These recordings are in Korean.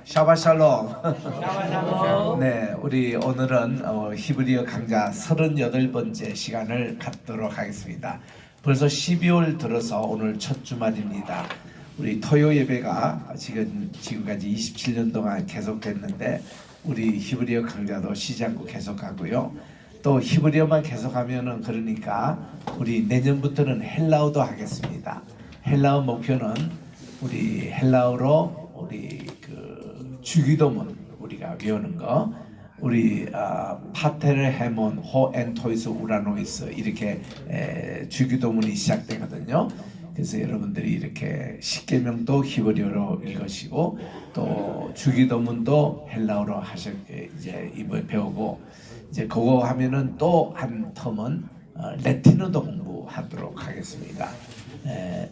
샤바샬롬. 샤바샬롬. 네, 우리 오늘은 히브리어 강좌 38번째 시간을 갖도록 하겠습니다. 벌써 12월 들어서 오늘 첫 주말입니다. 우리 토요 예배가 지금까지 27년 동안 계속됐는데 우리 히브리어 강좌도 쉬지 않고 계속하고요. 또 히브리어만 계속하면은 그러니까 우리 내년부터는 헬라어도 하겠습니다. 헬라어 목표는 우리 헬라어로 우리 주기도문 우리가 외우는 거, 우리 파테르 헤몬 호엔토이스 우라노이스 이렇게 주기도문이 시작되거든요. 그래서 여러분들이 이렇게 십계명도 히브리어로 읽으시고 또 주기도문도 헬라어로 이제 이번 배우고 이제 그거 하면은 또 한 텀은 레티노도 공부하도록 하겠습니다.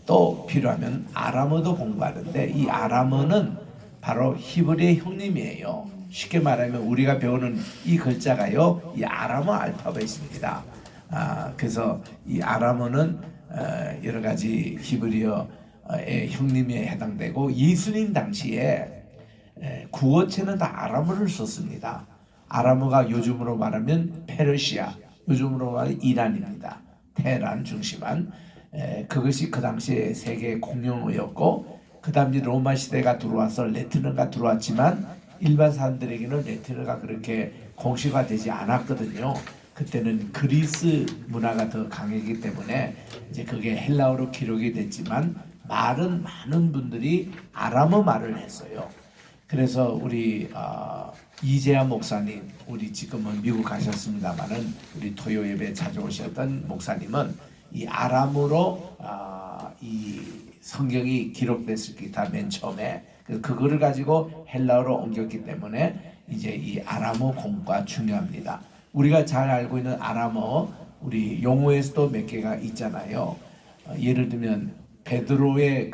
또 필요하면 아람어도 공부하는데 이 아람어는 바로 히브리의 형님이에요. 쉽게 말하면 우리가 배우는 이 글자가요, 이 아람어 알파벳입니다. 그래서 이 아람어는 여러 가지 히브리어의 형님에 해당되고 예수님 당시에 구어체는 다 아람어를 썼습니다. 아람어가 요즘으로 말하면 페르시아, 요즘으로 말하면 이란입니다. 테헤란 중심한 그것이 그 당시에 세계 공용어였고 그 다음에 로마 시대가 들어와서 레티너가 들어왔지만 일반 사람들에게는 레티너가 그렇게 공식화되지 않았거든요. 그때는 그리스 문화가 더 강했기 때문에 이제 그게 헬라어로 기록이 됐지만 말은 많은 분들이 아람어 말을 했어요. 그래서 우리 이재하 목사님, 우리 지금은 미국 가셨습니다만은 우리 토요 예배 자주 오셨던 목사님은 이 아람어로 이 성경이 기록됐을 기타 맨 처음에 그거를 가지고 헬라어로 옮겼기 때문에 이제 이 아람어 공부가 중요합니다. 우리가 잘 알고 있는 아람어 우리 용어에서도 몇 개가 있잖아요. 예를 들면 베드로의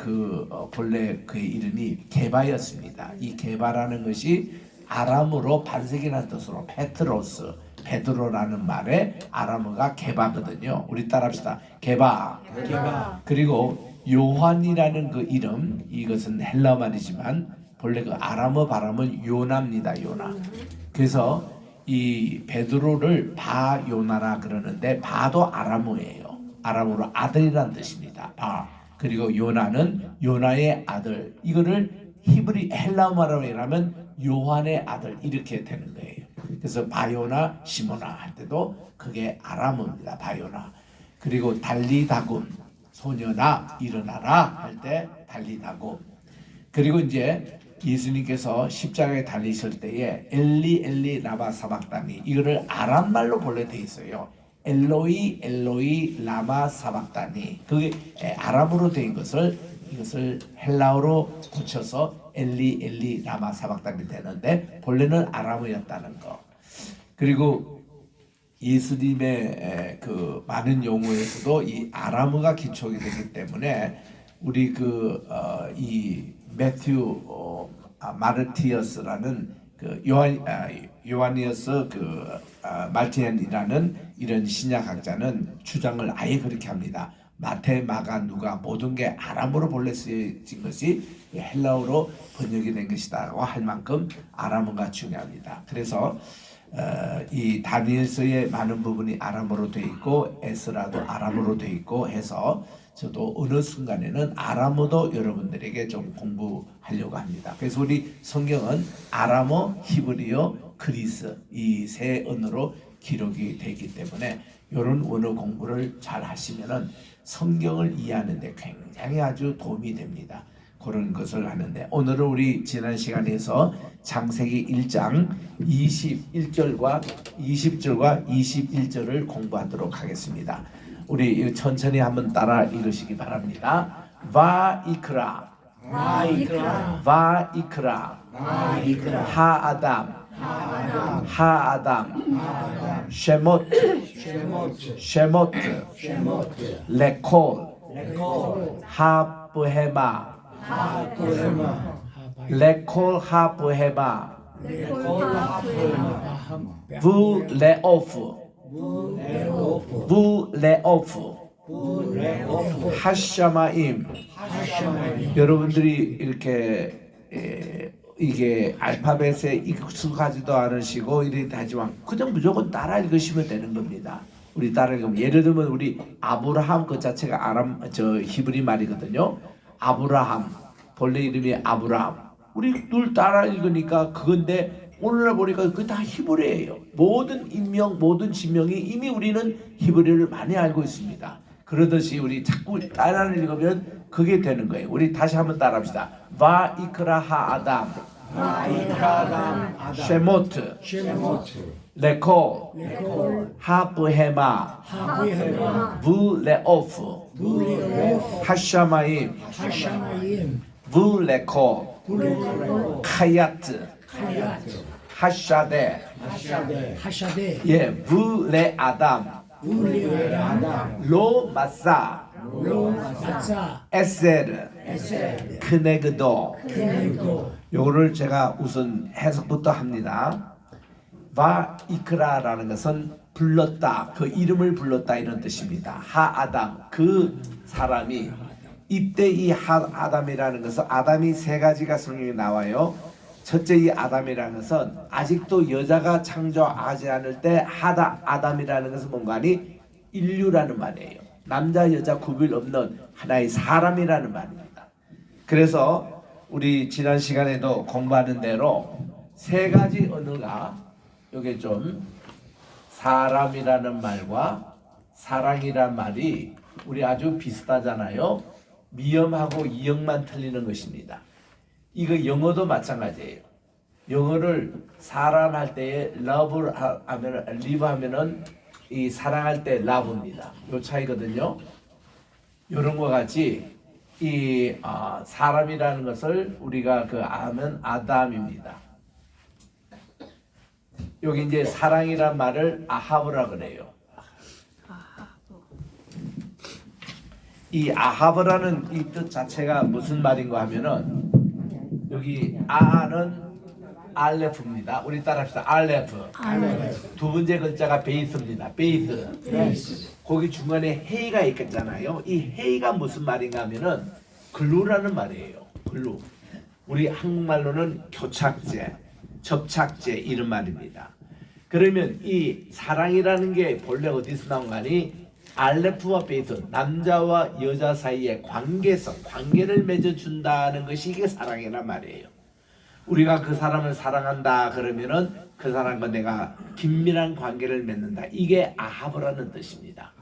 본래 그의 이름이 게바였습니다. 이 게바라는 것이 아람어로 반석이라는 뜻으로 페트로스, 베드로라는 말에 아람어가 게바거든요. 우리 따라합시다. 게바. 그리고 요한이라는 그 이름, 이것은 헬라 말이지만 본래 그 아람어 발음은 요나입니다. 요나. 그래서 이 베드로를 바요나라 그러는데 바도 아람어예요. 아람어로 아들이란 뜻입니다. 바. 그리고 요나는 요나의 아들. 이거를 헬라어 말로 하면 요한의 아들 이렇게 되는 거예요. 그래서 바요나 시모나 할 때도 그게 아람어입니다. 바요나. 그리고 달리다굼 소년아 일어나라 할 때 달리다굼. 그리고 이제 예수님께서 십자가에 달리실 때에 엘리 엘리 라마 사박다니 이거를 아람 말로 본래 돼 있어요. 엘로이 엘로이 라마 사박다니. 그게 아람어로 된 것을 이것을 헬라어로 붙여서 엘리 엘리 라마 사박다니 되는데 본래는 아람어였다는 거. 그리고 예수님의 그 많은 용어에서도 이 아람어가 기초가 되기 때문에 우리 이 매튜 마르티어스라는 요하니어스 말티안이라는 이런 신약학자는 주장을 아예 그렇게 합니다. 마태, 마가, 누가 모든 게 아람어로 본래 쓰여진 것이 헬라어로 번역이 된 것이다라고 할 만큼 아람어가 중요합니다. 그래서 이 다니엘서의 많은 부분이 아람어로 되어 있고 에스라도 아람어로 되어 있고 해서 저도 어느 순간에는 아람어도 여러분들에게 좀 공부하려고 합니다. 그래서 우리 성경은 아람어, 히브리어, 그리스 이 세 언어로 기록이 되기 때문에 이런 언어 공부를 잘 하시면은 성경을 이해하는 데 굉장히 아주 도움이 됩니다. 그런 것을 하는데 오늘은 우리 지난 시간에서 창세기 1장 21절과 20절과 21절을 공부하도록 하겠습니다. 우리 천천히 한번 따라 읽으시기 바랍니다. 바이크라 하아담 쉐모트 레콜 하브헤마 레콜 하브헤마 부레오프 하샤마임. 여러분들이 이렇게 이게 알파벳에 익숙하지도 않으시고 이렇게 하지만 그냥 무조건 따라 읽으시면 되는 겁니다. 우리 따라 읽으면 예를 들면 우리 아브라함 그 자체가 히브리 말이거든요. 아브라함 본래 이름이 아브라함. 우리 늘 따라 읽으니까 그건데 오늘날 보니까 그게 다 히브리예요. 모든 인명 모든 지명이 이미 우리는 히브리를 많이 알고 있습니다. 그러듯이 우리 자꾸 따라 읽으면 그게 되는 거예요. 우리 다시 한번 따라합시다. 바이크라하 아담 쉐모트 레콜 하브헤마 브레오프 하샤마임 브레코 카야트 하샤데 예 브레아담 로마사 에셀 크네그도 요거를 제가 우선 해석부터 합니다. 바이크라라는 것은 불렀다, 그 이름을 불렀다 이런 뜻입니다. 하아담 그 사람이 이때 이 하아담이라는 것은 아담이 세 가지가 성경에 나와요. 첫째 이 아담이라는 것은 아직도 여자가 창조하지 않을 때 아담이라는 것은 뭔가 하니 인류라는 말이에요. 남자 여자 구별 없는 하나의 사람이라는 말입니다. 그래서 우리 지난 시간에도 공부하는 대로 세 가지 언어가 요게 좀 사람이라는 말과 사랑이란 말이 우리 아주 비슷하잖아요. 미음하고 이형만 틀리는 것입니다. 이거 영어도 마찬가지예요. 영어를 사랑할 때에 love 하면 live 하면은 이 사랑할 때 love입니다. 요 차이거든요. 이런 것 같이 이 사람이라는 것을 우리가 하면 아담입니다. 여기 이제 사랑이란 말을 아하브라 그래요. 이 아하브라는 이 뜻 자체가 무슨 말인가 하면은 여기 아는 알레프입니다. 우리 따라합시다. 알레프. 두 번째 글자가 베이스입니다. 베이스. 거기 중간에 헤이가 있겠잖아요. 이 헤이가 무슨 말인가 하면은 글루라는 말이에요. 글루. 우리 한국말로는 교착제, 접착제 이런 말입니다. 그러면 이 사랑이라는 게 본래 어디서 나온 거니? 알레프와 베이스, 남자와 여자 사이의 관계성, 관계를 맺어준다는 것이 이게 사랑이란 말이에요. 우리가 그 사람을 사랑한다 그러면은 그 사람과 내가 긴밀한 관계를 맺는다. 이게 아하브라는 뜻입니다.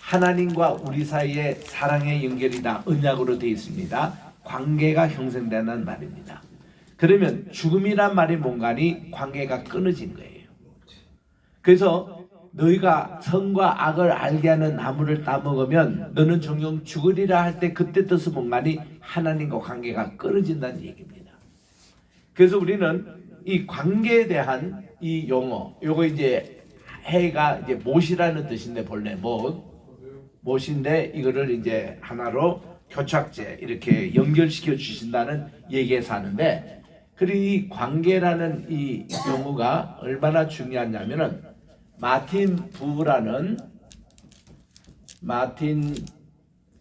하나님과 우리 사이의 사랑의 연결이다. 언약으로 되어 있습니다. 관계가 형성되는 말입니다. 그러면 죽음이란 말이 뭔가니 관계가 끊어진 거예요. 그래서 너희가 선과 악을 알게 하는 나무를 따먹으면 너는 종종 죽으리라 할 때 그때 뜻은 뭔가니 하나님과 관계가 끊어진다는 얘기입니다. 그래서 우리는 이 관계에 대한 이 용어, 요거 이제 해가 이제 못이라는 뜻인데 본래 못인데 이거를 이제 하나로 교착제 이렇게 연결시켜 주신다는 얘기에서 하는데, 그리고 이 관계라는 이 용어가 얼마나 중요하냐면은 마틴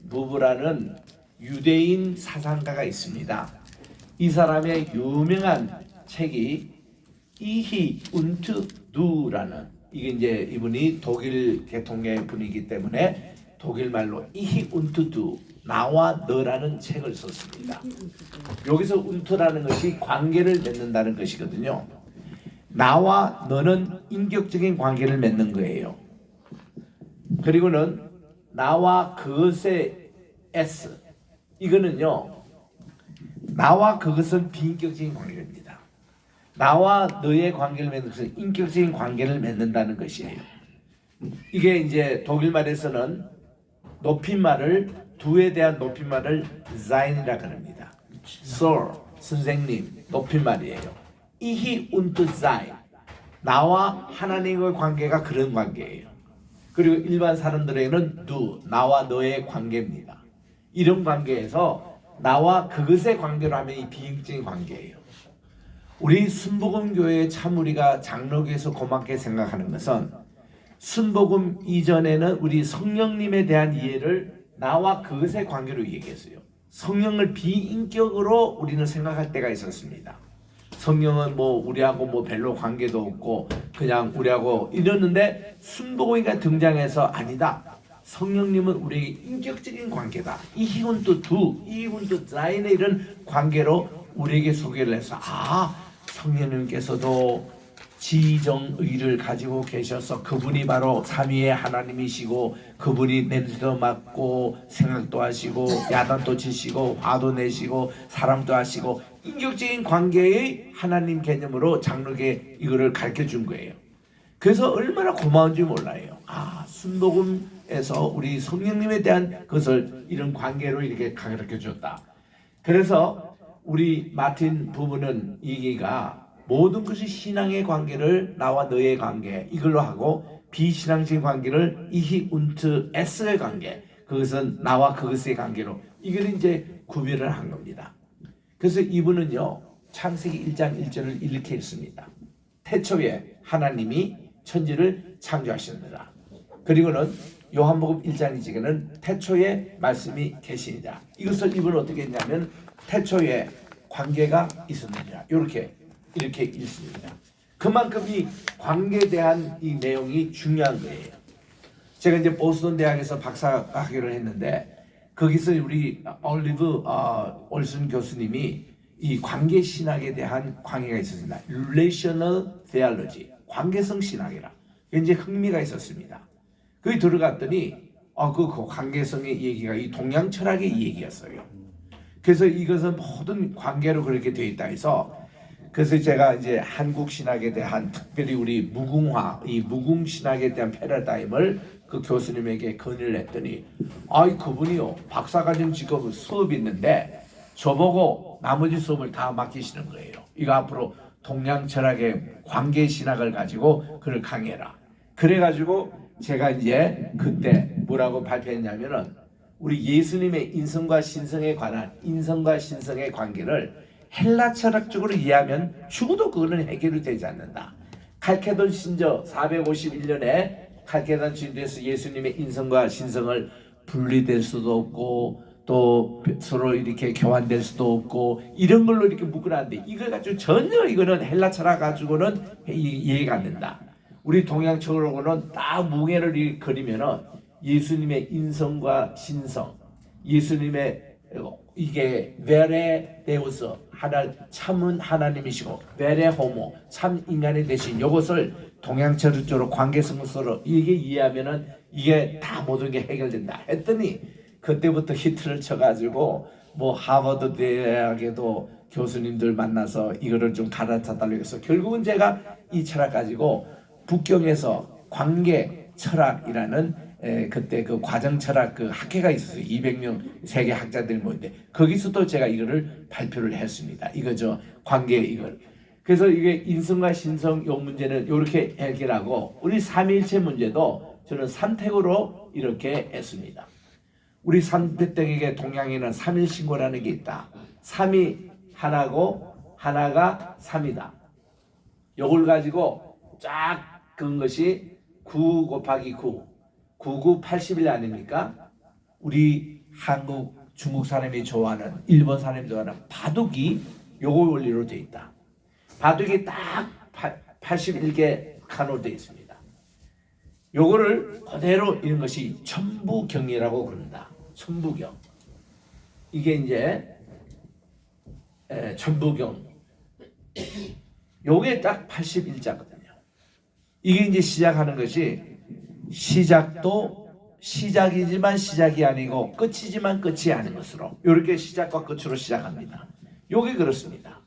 부브라는 유대인 사상가가 있습니다. 이 사람의 유명한 책이 이히 운트 두라는, 이게 이제 이분이 독일 계통의 분이기 때문에 독일 말로 이히 운트 두, 나와 너라는 책을 썼습니다. 여기서 운트라는 것이 관계를 맺는다는 것이거든요. 나와 너는 인격적인 관계를 맺는 거예요. 그리고는 나와 그것의 S, 이거는요, 나와 그것은 비인격적인 관계입니다. 나와 너의 관계를 맺는 것은 인격적인 관계를 맺는다는 것이에요. 이게 이제 독일 말에서는 높임말을, 두에 대한 높임말을 Sein이라고 합니다. Sir, 선생님, 높임말이에요. 이히 운트 Sein, 나와 하나님의 관계가 그런 관계예요. 그리고 일반 사람들에게는 du, 나와 너의 관계입니다. 이런 관계에서 나와 그것의 관계로 하면 이 비인격적인 관계예요. 우리 순복음교회 참 우리가 장로교에서 고맙게 생각하는 것은 순복음 이전에는 우리 성령님에 대한 이해를 나와 그것의 관계로 얘기했어요. 성령을 비인격으로 우리는 생각할 때가 있었습니다. 성령은 뭐 우리하고 뭐 별로 관계도 없고 그냥 우리하고 이러는데 순복음이가 등장해서 아니다. 성령님은 우리에게 인격적인 관계다. 이훈도 두, 이훈도 자인의 이런 관계로 우리에게 소개를 해서 성령님께서도 지정의를 가지고 계셔서 그분이 바로 삼위의 하나님이시고 그분이 냄새도 맡고 생각도 하시고 야단도 치시고 화도 내시고 사랑도 하시고 인격적인 관계의 하나님 개념으로 장로에게 이거를 가르쳐 준 거예요. 그래서 얼마나 고마운지 몰라요. 순복음에서 우리 성령님에 대한 것을 이런 관계로 이렇게 가르쳐 줬다. 그래서 우리 마틴 부부는 얘기가 모든 것이 신앙의 관계를 나와 너의 관계 이걸로 하고 비신앙적인 관계를 이히 운트 에스의 관계 그것은 나와 그것의 관계로 이걸 이제 구별을 한 겁니다. 그래서 이분은요 창세기 1장 1절을 이렇게 읽습니다. 태초에 하나님이 천지를 창조하셨느라. 그리고는 요한복음 1장 2절에는 태초에 말씀이 계시니라. 이것을 이분은 어떻게 했냐면 태초에 관계가 있었느니라. 이렇게 읽습니다. 그만큼 이 관계에 대한 이 내용이 중요한 거예요. 제가 이제 보스턴 대학에서 박사학위를 했는데 거기서 우리 올리브 올슨 교수님이 이 관계 신학에 대한 강의가 있었습니다. Relational Theology, 관계성 신학이라. 굉장히 흥미가 있었습니다. 거기 들어갔더니 그 관계성의 얘기가 이 동양 철학의 얘기였어요. 그래서 이것은 모든 관계로 그렇게 되어 있다 해서 그래서 제가 이제 한국 신학에 대한 특별히 우리 무궁화, 이 무궁 신학에 대한 패러다임을 그 교수님에게 건의를 했더니 그분이요 박사과정 직업 수업이 있는데 저보고 나머지 수업을 다 맡기시는 거예요. 이거 앞으로 동양 철학의 관계 신학을 가지고 그걸 강해라. 그래가지고 제가 이제 그때 뭐라고 발표했냐면은 우리 예수님의 인성과 신성에 관한 인성과 신성의 관계를 헬라 철학적으로 이해하면 죽어도 그거는 해결이 되지 않는다. 칼케돈 신저 451년에 칼케돈 신저에서 예수님의 인성과 신성을 분리될 수도 없고 또 서로 이렇게 교환될 수도 없고 이런 걸로 이렇게 묶어놨는데 이걸 가지고 전혀 이거는 헬라 철학 가지고는 이해가 안 된다. 우리 동양 철학으로는 딱 무게를 그리면은 예수님의 인성과 신성, 예수님의 이게 베레 데우스 참은 하나님이시고 베레 호모 참 인간이 되신 이것을 동양 철학적으로 관계성으로 이게 이해하면은 이게 다 모든 게 해결된다 했더니 그때부터 히트를 쳐가지고 뭐 하버드 대학에도 교수님들 만나서 이거를 좀 가르쳐 달라고 해서 결국은 제가 이 철학 가지고 북경에서 관계 철학이라는 그때 그 과정 철학 그 학회가 있었어요. 200명 세계 학자들이 모인데 거기서도 제가 이거를 발표를 했습니다. 이거 관계 이걸. 그래서 이게 인성과 신성 요 문제는 이렇게 해결하고 우리 삼위일체 문제도 저는 삼택으로 이렇게 했습니다. 우리 삼택에게 동양에는 삼일신고라는 게 있다. 삼이 하나고 하나가 삼이다. 요걸 가지고 쫙 그은 것이 9 곱하기 9 99, 81 아닙니까? 우리 한국, 중국 사람이 좋아하는, 일본 사람이 좋아하는 바둑이 요거 원리로 되어 있다. 바둑이 딱 81개 칸으로 되어 있습니다. 요거를 그대로 이런 것이 천부경이라고 그런다. 천부경. 이게 이제 천부경. 요게 딱 81자거든요. 이게 이제 시작하는 것이 시작도 시작이지만 시작이 아니고 끝이지만 끝이 아닌 것으로 이렇게 시작과 끝으로 시작합니다. 요게 그렇습니다.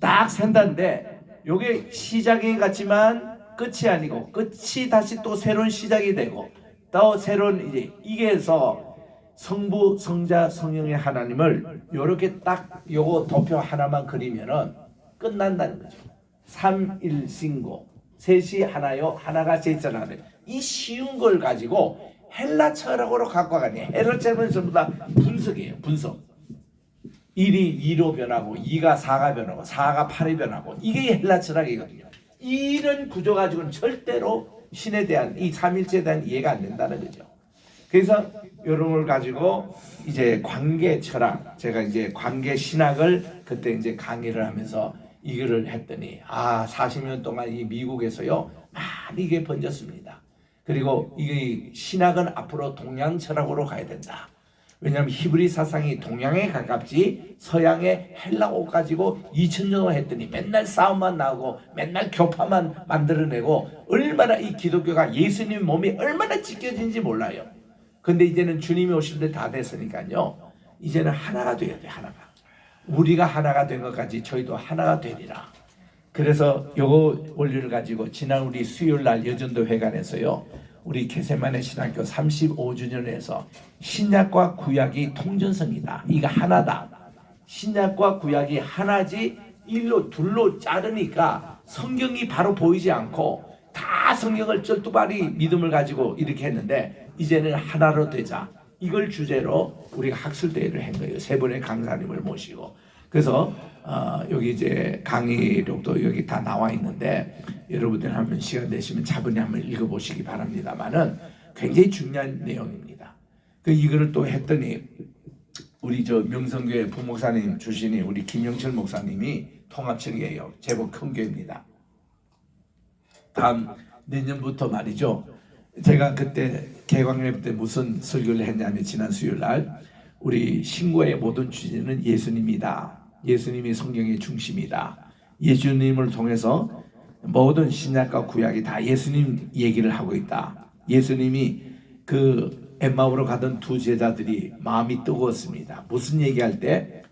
딱 센다는데 요게 시작이 같지만 끝이 아니고 끝이 다시 또 새로운 시작이 되고 또 새로운 이제 이게 해서 성부 성자 성령의 하나님을 요렇게 딱 요거 도표 하나만 그리면은 끝난다는 거죠. 삼일신고 셋이 하나요 하나가 셋이잖아요. 이 쉬운 걸 가지고 헬라 철학으로 갖고 가니 헬라 철학은 전부 다 분석이에요. 분석. 1이 2로 변하고 2가 4가 변하고 4가 8이 변하고 이게 헬라 철학이거든요. 이런 구조 가지고는 절대로 신에 대한 이 삼일체에 대한 이해가 안 된다는 거죠. 그래서 이런 걸 가지고 이제 관계 철학 제가 이제 관계 신학을 그때 이제 강의를 하면서 이거를 했더니 40년 동안 이 미국에서요 많이 이게 번졌습니다. 그리고 이게 신학은 앞으로 동양 철학으로 가야 된다. 왜냐하면 히브리 사상이 동양에 가깝지 서양의 헬라어 가지고 2000년 동안 했더니 맨날 싸움만 나오고 맨날 교파만 만들어내고 얼마나 이 기독교가 예수님 몸이 얼마나 찢겨진지 몰라요. 근데 이제는 주님이 오실 때 다 됐으니까요. 이제는 하나가 돼야 돼. 하나가. 우리가 하나가 된 것까지 저희도 하나가 되리라. 그래서 요거 원리를 가지고 지난 우리 수요일 날 여전도 회관에서요. 우리 게세마네 신학교 35주년에서 신약과 구약이 통전성이다. 이거 하나다. 신약과 구약이 하나지 일로 둘로 자르니까 성경이 바로 보이지 않고 다 성경을 쩔뚝발이 믿음을 가지고 이렇게 했는데 이제는 하나로 되자. 이걸 주제로 우리가 학술대회를 한 거예요. 세 분의 강사님을 모시고. 그래서 여기 이제 강의록도 여기 다 나와 있는데 여러분들 한번 시간 되시면 차분히 한번 읽어보시기 바랍니다만은 굉장히 중요한 내용입니다. 그 이거를 또 했더니 우리 저 명성교회 부목사님 출신이 우리 김영철 목사님이 통합청이에요. 제법 큰 교회입니다. 다음 내년부터 말이죠. 제가 그때 개광예배 때 무슨 설교를 했냐면 지난 수요일 날 우리 신고의 모든 주제는 예수님이다. 예수님이 성경의 중심이다. 예수님을 통해서 모든 신약과 구약이 다 예수님 얘기를 하고 있다. 예수님이 그 엠마오로 가던 두 제자들이 마음이 뜨거웠습니다. 무슨 얘기할 때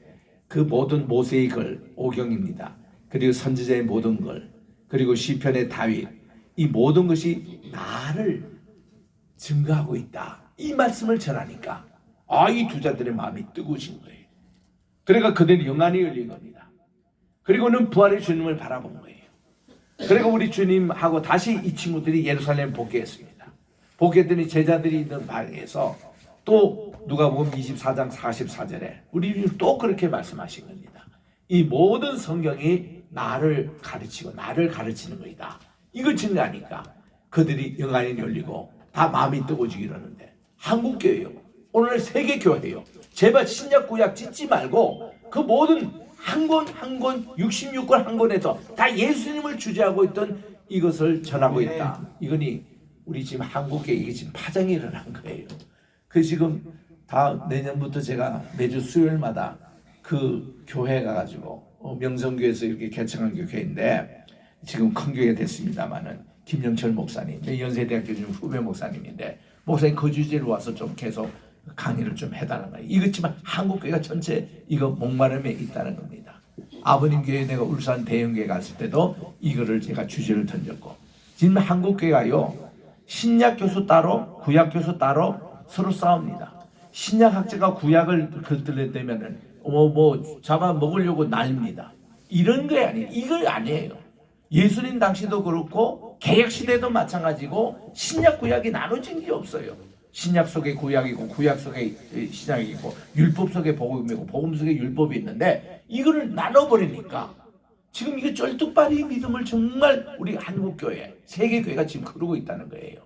그 모든 모세의 글 오경입니다. 그리고 선지자의 모든 글 그리고 시편의 다윗 이 모든 것이 나를 증거하고 있다. 이 말씀을 전하니까 이 두 자들의 마음이 뜨거우신 거예요. 그러니까 그들이 영안이 열린 겁니다. 그리고는 부활의 주님을 바라본 거예요. 그리고 우리 주님하고 다시 이 친구들이 예루살렘 복귀했습니다. 복귀했더니 제자들이 있는 방에서 또 누가복음 24장 44절에 우리 주님 또 그렇게 말씀하신 겁니다. 이 모든 성경이 나를 가르치고 나를 가르치는 거이다. 이걸 증거하니까 그들이 영안이 열리고 다 마음이 뜨거워지기 이러는데 한국교회요. 오늘 세계교회요. 제발 신약 구약 짓지 말고 그 모든 한 권 한 권 66권 한 권에서 다 예수님을 주제하고 있던 이것을 전하고 있다. 이거니 우리 지금 한국에 이게 지금 파장이 일어난 거예요. 그 지금 다 내년부터 제가 매주 수요일마다 그 교회 가가지고 명성교회에서 이렇게 개척한 교회인데 지금 큰 교회 됐습니다만은 김영철 목사님, 연세대학교 좀 후배 목사님인데 목사님 그 주제로 와서 좀 계속 강의를 좀 해달라는 거예요. 이것지만 한국교회가 전체 이거 목마름에 있다는 겁니다. 아버님 교회 내가 울산 대형교회 갔을 때도 이거를 제가 주제를 던졌고 지금 한국교회가요 신약 교수 따로 구약 교수 따로 서로 싸웁니다. 신약 학자가 구약을 들려대면은 뭐 잡아먹으려고 난립니다. 이런 게 아니에요. 이걸 아니에요. 예수님 당시도 그렇고 개혁 시대도 마찬가지고 신약 구약이 나눠진 게 없어요. 신약 속에 구약이고 구약 속에 신약이 있고 율법 속에 복음이고 복음 속에 율법이 있는데 이거를 나눠버리니까 지금 이게 쩔뚝발이 믿음을 정말 우리 한국교회 세계교회가 지금 그러고 있다는 거예요.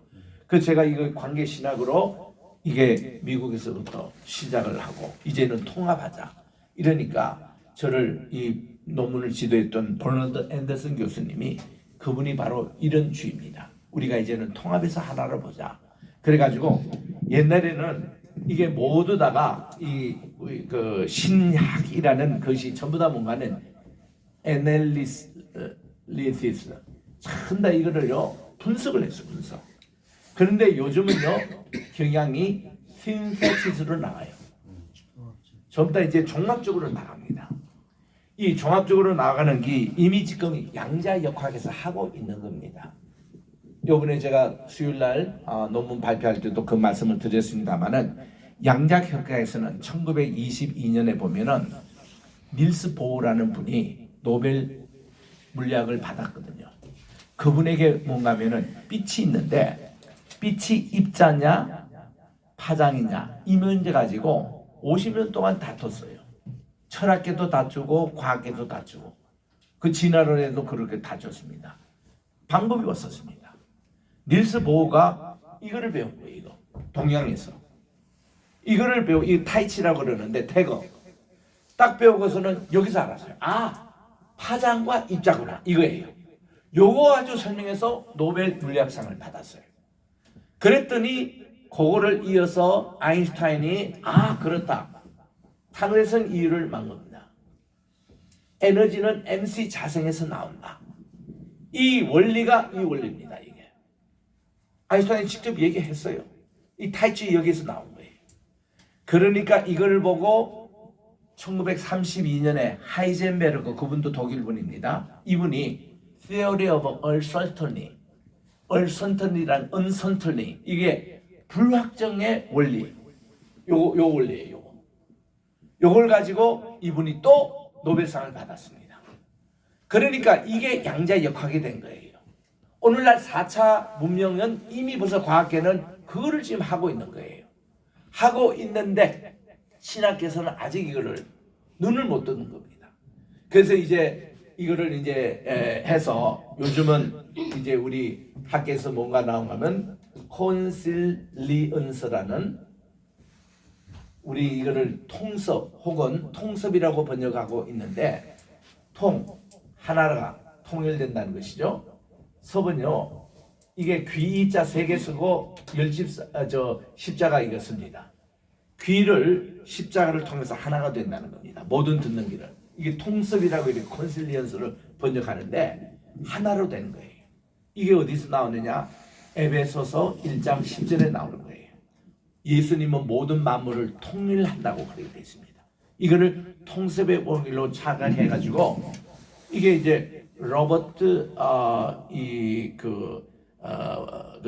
그래서 제가 이거 관계신학으로 이게 미국에서부터 시작을 하고 이제는 통합하자 이러니까 저를 이 논문을 지도했던 버너드 앤더슨 교수님이 그분이 바로 이런 주의입니다. 우리가 이제는 통합해서 하나를 보자. 그래가지고 옛날에는 이게 모두 다가 그 신학이라는 것이 전부 다 뭔가는 애널리시스 참다 이거를요 분석을 했어 분석. 그런데 요즘은요 경향이 신세시스로 나가요. 전부 다 이제 종합적으로 나갑니다. 이 종합적으로 나가는 게 이미 지금 양자역학에서 하고 있는 겁니다. 요번에 제가 수요일날 논문 발표할 때도 그 말씀을 드렸습니다만은 양자역학에서는 1922년에 보면은 닐스 보어라는 분이 노벨 물리학을 받았거든요. 그분에게 뭔가면은 빛이 있는데 빛이 입자냐 파장이냐 이 문제 가지고 50년 동안 다퉜어요. 철학계도 다투고 과학계도 다투고 그 진화론에도 그렇게 다투었습니다. 방법이 없었습니다. 닐스 보어가 이거를 배운 거예요. 이거 동양에서 이거를 이 타이치라고 그러는데 태거 딱 배우고서는 여기서 알았어요. 파장과 입자구나 이거예요. 요거 가지고 설명해서 노벨 물리학상을 받았어요. 그랬더니 그거를 이어서 아인슈타인이 그렇다. 탄화성 이유를 만 겁니다. 에너지는 MC 자성에서 나온다. 이 원리가 이 원리입니다. 이게 아인슈타인이 직접 얘기했어요. 이 타이치 여기서 나온 거예요. 그러니까 이걸 보고 1932년에 하이젠베르그, 그분도 독일분입니다. 이분이 Theory of Uncertainty란 uncertainty, 이게 불확정의 원리, 요 원리예요. 요걸 가지고 이분이 또 노벨상을 받았습니다. 그러니까 이게 양자역학이 된 거예요. 오늘날 4차 문명은 이미 벌써 과학계는 그거를 지금 하고 있는 거예요. 하고 있는데 신학계에서는 아직 이거를 눈을 못 뜨는 겁니다. 그래서 이제 이거를 이제 해서 요즘은 이제 우리 학계에서 뭔가 나오면 콘실리언스라는, 우리 이거를 통섭 혹은 통섭이라고 번역하고 있는데, 하나가 통일된다는 것이죠. 섭은요, 이게 귀자 3개 쓰고 십자가 이거 씁니다. 귀를 십자가를 통해서 하나가 된다는 겁니다. 모든 듣는 귀를. 이게 통섭이라고 이렇게 콘실리언스를 번역하는데 하나로 되는 거예요. 이게 어디서 나오느냐? 에베소서 1장 10절에 나오는 거예요. 예수님은 모든 만물을 통일한다고 그렇게 되어 있습니다. 이거를 통섭의 원리로 착각해가지고, 이게 이제 로버트 그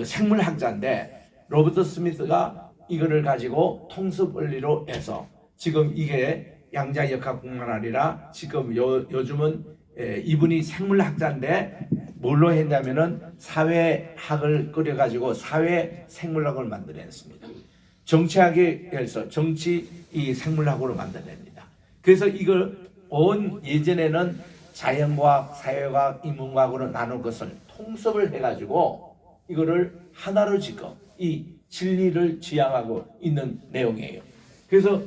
생물학자인데, 로버트 스미스가 이거를 가지고 통섭 원리로 해서 지금 이게 양자역학뿐만 아니라 지금 요즘은 이분이 생물학자인데 뭘로 했냐면은 사회학을 끓여가지고 사회생물학을 만들어냈습니다. 정치학에 해서 정치 이 생물학으로 만들어냅니다. 그래서 이걸 예전에는 자연과학, 사회과학, 인문과학으로 나눌 것을 통섭을 해가지고 이거를 하나로 지금 이 진리를 지향하고 있는 내용이에요. 그래서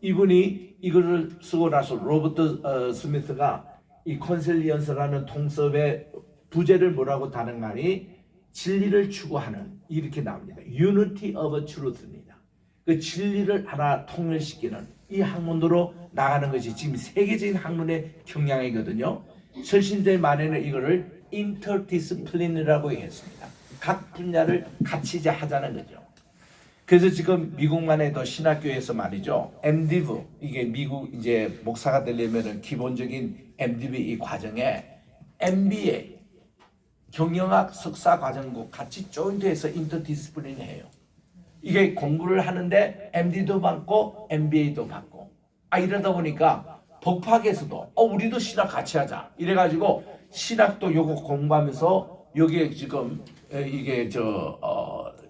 이분이 이거를 쓰고 나서 로버트 스미스가 이 콘실리언스라는 통섭의 부제를 뭐라고 다른가니 진리를 추구하는, 이렇게 나옵니다. Unity of Truth입니다. 그 진리를 하나 통일시키는 이 학문으로 나가는 것이 지금 세계적인 학문의 경향이거든요. 설신대 말에는 이거를 interdiscipline이라고 했습니다. 각 분야를 같이 이제 하자는 거죠. 그래서 지금 미국만 해도 신학교에서 말이죠, MDiv, 이게 미국 이제 목사가 되려면은 기본적인 MDiv 이 과정에 MBA, 경영학 석사 과정과 같이 조인트해서 인터디스플리니 해요. 이게 공부를 하는데 MD도 받고 MBA도 받고, 이러다 보니까 법학에서도 우리도 신학 같이 하자 이래가지고 신학도 요거 공부하면서 여기에 지금 이게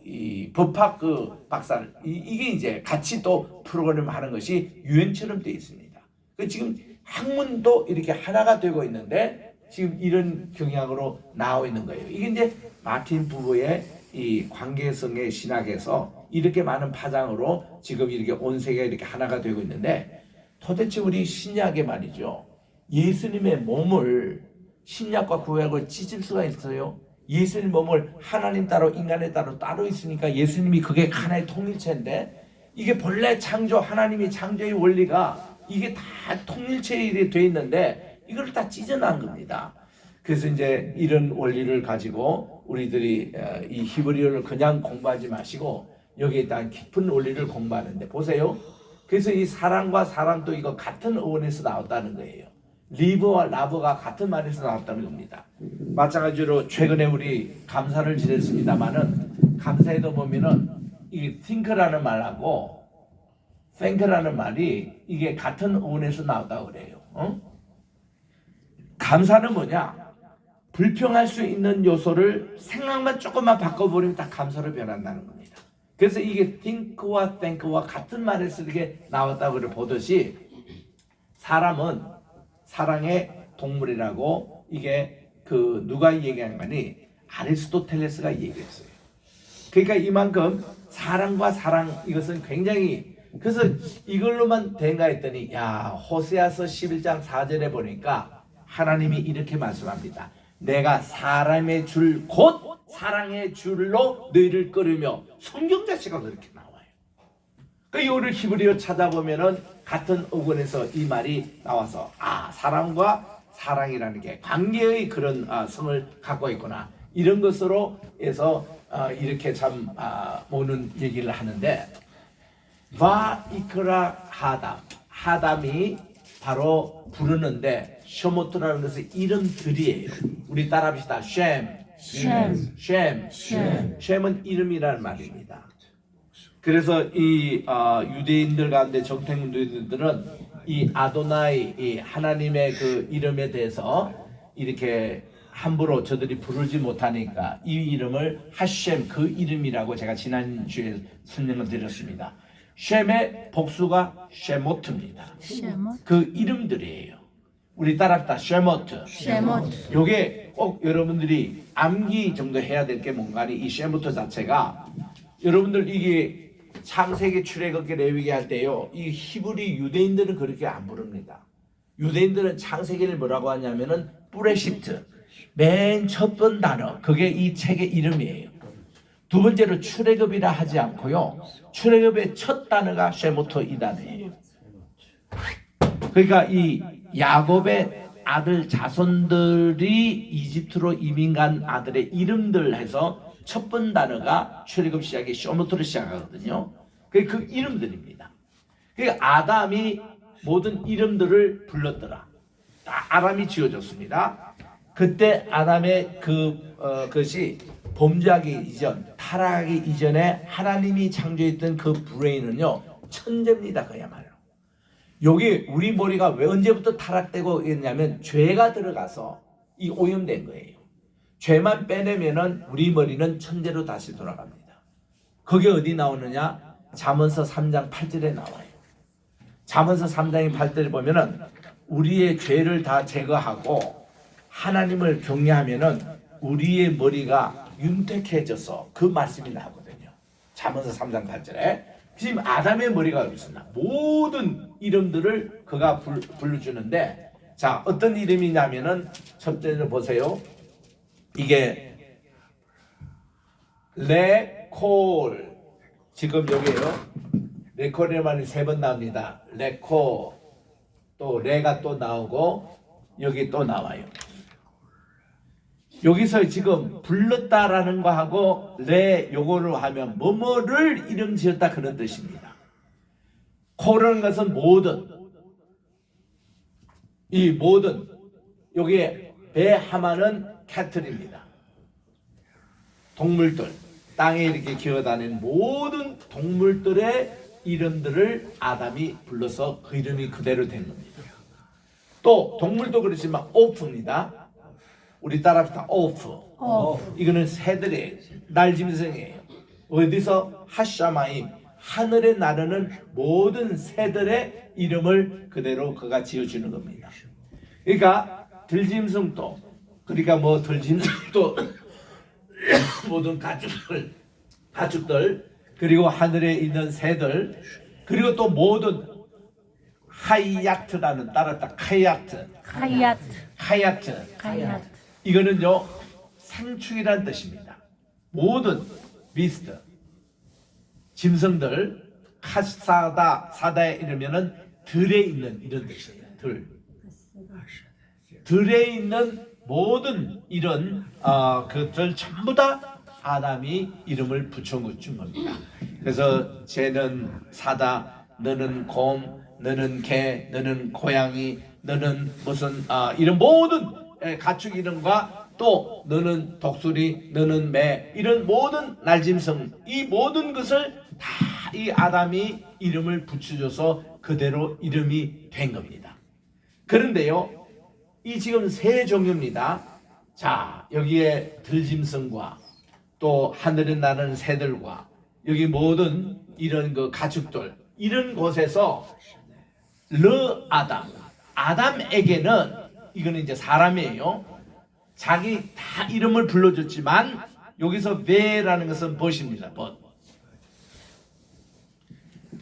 이 법학 그 박사를 이게 이제 같이 또 프로그램 하는 것이 유행처럼 되어 있습니다. 그 지금 학문도 이렇게 하나가 되고 있는데 지금 이런 경향으로 나오고 있는 거예요. 이게 이제 마틴 부부의 이 관계성의 신학에서 이렇게 많은 파장으로 지금 이렇게 온 세계가 이렇게 하나가 되고 있는데, 도대체 우리 신약에 말이죠, 예수님의 몸을 신약과 구약을 찢을 수가 있어요? 예수님 몸을 하나님 따로 인간에 따로 있으니까 예수님이 그게 하나의 통일체인데, 이게 본래 창조, 하나님이 창조의 원리가 이게 다 통일체에 되어 있는데 이걸 다 찢어난 겁니다. 그래서 이제 이런 원리를 가지고 우리들이 이 히브리어를 그냥 공부하지 마시고 여기에 대한 깊은 원리를 공부하는데, 보세요. 그래서 이 사랑과 사랑도 이거 같은 어원에서 나왔다는 거예요. 리브와 라브가 같은 말에서 나왔다는 겁니다. 마찬가지로 최근에 우리 감사를 지냈습니다만은 감사에도 보면은 이게 think라는 말하고 thank라는 말이 이게 같은 어원에서 나왔다고 그래요. 감사는 뭐냐? 불평할 수 있는 요소를 생각만 조금만 바꿔버리면 다 감사로 변한다는 겁니다. 그래서 이게 think와 thank와 같은 말에서 이렇게 나왔다고 보듯이 사람은 사랑의 동물이라고 이게 누가 얘기한 거니? 아리스토텔레스가 얘기했어요. 그러니까 이만큼 사랑과 사랑 이것은 굉장히, 그래서 이걸로만 된가 했더니 호세아서 11장 4절에 보니까 하나님이 이렇게 말씀합니다. 내가 사람의 줄 곧 사랑의 줄로 너희를 끌으며. 성경 자체가 그렇게 나와요. 그 이거를 히브리어 찾아보면은 같은 어근에서 이 말이 나와서 사람과 사랑이라는 게 관계의 그런 성을 갖고 있구나, 이런 것으로 해서 이렇게 참 오는 얘기를 하는데, 바이크라 하담이 바로 부르는데 셔모트라는 것은 이름들이에요. 우리 따라합시다. 쉔은 이름이라는 말입니다. 그래서 이 유대인들 가운데 정통유대인들은 이 아도나이, 이 하나님의 그 이름에 대해서 이렇게 함부로 저들이 부르지 못하니까 이 이름을 하셴, 그 이름이라고 제가 지난주에 설명을 드렸습니다. 쉔의 복수가 쉐모트입니다. 그 이름들이에요. 우리 따라합시다. 쉐모트. 요게 꼭 여러분들이 암기 정도 해야 될 게 뭔가, 이 쉐모트 자체가 여러분들 이게 창세기, 출애굽기, 레위기 할 때요, 이 히브리 유대인들은 그렇게 안 부릅니다. 유대인들은 창세기를 뭐라고 하냐면은 브레시트, 맨 첫 번 단어, 그게 이 책의 이름이에요. 두 번째로 출애굽이라 하지 않고요, 출애굽의 첫 단어가 쉐모토 이 단어예요. 그러니까 이 야곱의 아들 자손들이 이집트로 이민 간 아들의 이름들 해서 첫 번 단어가 출애굽 시작이 쉐모토로 시작하거든요. 그 이름들입니다. 아담이 모든 이름들을 불렀더라. 아담이 지어줬습니다. 그때 아담의 그것이 범죄하기 이전, 타락하기 이전에 하나님이 창조했던 그 브레인은요, 천재입니다. 그야말로. 여기 우리 머리가 왜 언제부터 타락되고 있냐면 죄가 들어가서 이 오염된 거예요. 죄만 빼내면은 우리 머리는 천재로 다시 돌아갑니다. 그게 어디 나오느냐? 잠언서 3장 8절에 나와요. 잠언서 3장 8절에 보면은 우리의 죄를 다 제거하고 하나님을 경외하면은 우리의 머리가 윤택해져서, 그 말씀이 나오거든요. 잠언서 3장 8절에 지금 아담의 머리가 없었나? 모든 이름들을 그가 불러주는데, 자, 어떤 이름이냐면은 첫 번째로 보세요. 이게 레콜, 지금 여기에요. 레콜이라는 말이 3번 나옵니다. 레코, 또 레가 또 나오고 여기 또 나와요. 여기서 지금 불렀다라는 거하고 레 요거를 하면 뭐뭐를 이름 지었다, 그런 뜻입니다. 코라는 것은 모든, 이 모든, 여기에 베하마는 캐틀입니다. 동물들, 땅에 이렇게 기어다니는 모든 동물들의 이름들을 아담이 불러서 그 이름이 그대로 된 겁니다. 또 동물도 그렇지만 오프입니다. 우리 따라합시다. 오프. 이거는 새들의 날짐승이에요. 어디서? 하샤마임, 하늘에 나르는 모든 새들의 이름을 그대로 그가 지어주는 겁니다. 그러니까 들짐승도, 그러니까 뭐 들짐승도 모든 가축들, 그리고 하늘에 있는 새들, 그리고 또 모든 하이야트라는, 따랐다. 카야트. 이거는요, 생축이라는 뜻입니다. 모든 비스트, 짐승들, 사다에 이르면은 들에 있는, 이런 뜻이에요. 들에 있는 모든 이런 그들 전부 다 아담이 이름을 붙여준 겁니다. 그래서 쟤는 사다, 너는 곰, 너는 개, 너는 고양이, 너는 무슨 이런 모든 가축 이름과 또 너는 독수리, 너는 매, 이런 모든 날짐승, 이 모든 것을 다 이 아담이 이름을 붙여줘서 그대로 이름이 된 겁니다. 그런데요, 이 지금 세 종류입니다. 자, 여기에 들짐승과 또 하늘에 나는 새들과 여기 모든 이런 그 가축들, 이런 곳에서 아담에게는, 이거는 이제 사람이에요. 자기 다 이름을 불러줬지만 여기서 베라는 것은 벗입니다. 벗.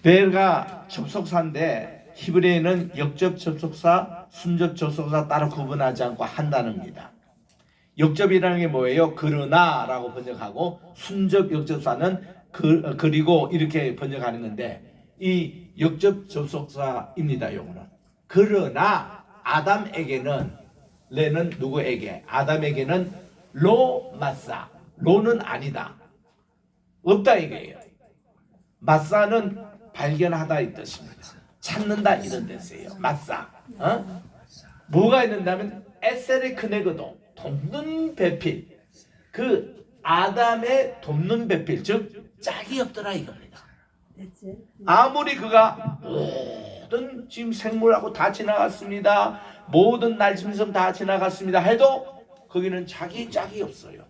베가 접속사인데 히브리어는 역접 접속사, 순접 접속사 따로 구분하지 않고 한 단어입니다. 역접이라는 게 뭐예요? 그러나라고 번역하고 순접 역접사는 그리고 이렇게 번역하는 건데 이 역접 접속사입니다. 요거는. 그러나 아담에게는 레는 누구에게? 아담에게는 로 마사. 로는 아니다. 없다 이거예요. 마사는 발견하다 이 뜻입니다. 찾는다 이런 뜻이에요. 마사. 뭐가 있는다면 에셀의 크네그도 돕는 배필. 그 아담의 돕는 배필 즉 짝이 없더라 이겁니다. 아무리 그가 모든 지금 생물하고 다 지나갔습니다. 모든 날짐승 다 지나갔습니다 해도 거기는 자기 짝이 없어요.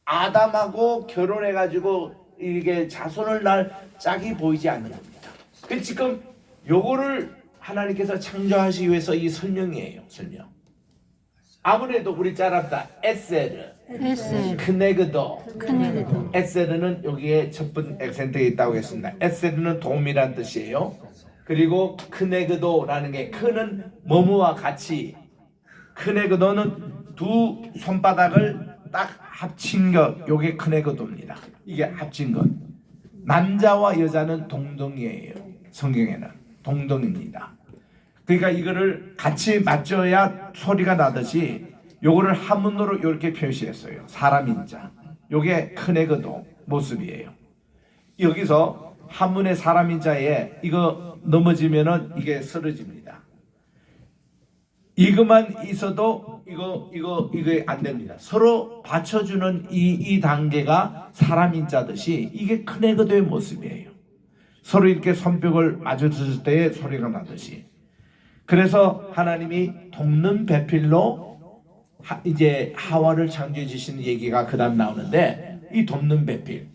아담하고 결혼해가지고 이게 자손을 낳을 짝이 보이지 않는 겁니다. 그 지금 요거를 하나님께서 창조하시기 위해서 이 설명이에요. 설명. 아무래도 우리 짜랍다 에세르, 크네그도. 에세르는 여기에 첫 번째 액센트에 있다고 했습니다. 에세르는 도움이란 뜻이에요. 그리고 크네그도라는 게 크는 뭐뭐와 같이, 크네그도는 두 손바닥을 딱 합친 것, 요게 크네그도입니다. 이게 합친 것. 남자와 여자는 동등이에요. 성경에는 동등입니다. 그러니까 이거를 같이 맞춰야 소리가 나듯이 요거를 한문으로 이렇게 표시했어요. 사람인자. 요게 크네그도 모습이에요. 여기서 한문의 사람인자에 이거 넘어지면은 이게 쓰러집니다. 이것만 있어도 이거 안 됩니다. 서로 받쳐주는 이 단계가 사람인자듯이 이게 크네그도의 모습이에요. 서로 이렇게 손뼉을 맞춰줬을 때의 소리가 나듯이. 그래서 하나님이 돕는 배필로 이제 하와를 창조해 주신 얘기가 그다음 나오는데 이 돕는 배필.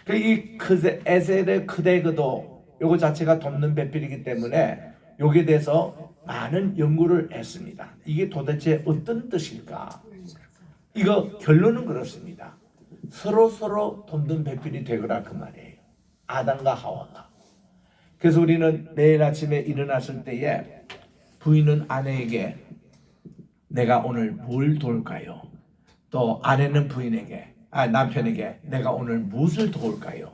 이 에셀의 크네그도 요거 자체가 돕는 배필이기 때문에 여기에 대해서 많은 연구를 했습니다. 이게 도대체 어떤 뜻일까? 이거 결론은 그렇습니다. 서로 돕는 배필이 되거라 그 말이에요. 아담과 하와가. 그래서 우리는 매일 아침에 일어났을 때에 부인은 아내에게 내가 오늘 뭘 도울까요? 또 아내는 부인에게 남편에게 내가 오늘 무엇을 도울까요?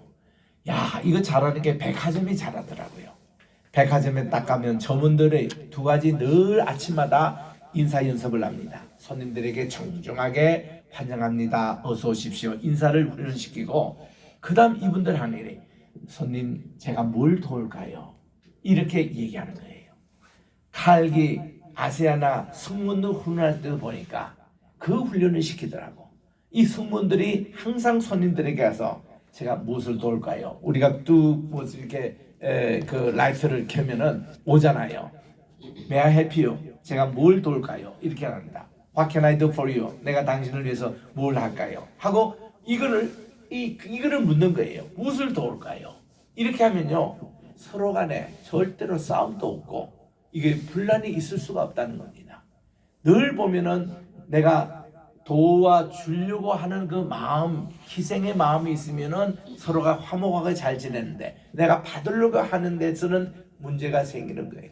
야, 이거 잘하는 게 백화점이 잘하더라고요. 백화점에 딱 가면 점원들의 두 가지 늘 아침마다 인사 연습을 합니다. 손님들에게 정중하게 환영합니다. 어서 오십시오. 인사를 훈련시키고 그 다음 이분들 하는 일이 손님 제가 뭘 도울까요? 이렇게 얘기하는 거예요. 칼기, 아세아나 승무원들 훈련할 때도 보니까 그 훈련을 시키더라고. 이 승무원들이 항상 손님들에게 가서 제가 무엇을 도울까요? 우리가 뚝 이렇게 그 라이트를 켜면은 오잖아요. May I help you? 제가 뭘 도울까요? 이렇게 합니다. What can I do for you? 내가 당신을 위해서 뭘 할까요? 하고 이거를 묻는 거예요. 무엇을 도울까요? 이렇게 하면요 서로 간에 절대로 싸움도 없고 이게 분란이 있을 수가 없다는 겁니다. 늘 보면은 내가 도와주려고 하는 그 마음, 희생의 마음이 있으면은 서로가 화목하게 잘 지내는데 내가 받으려고 하는 데서는 문제가 생기는 거예요.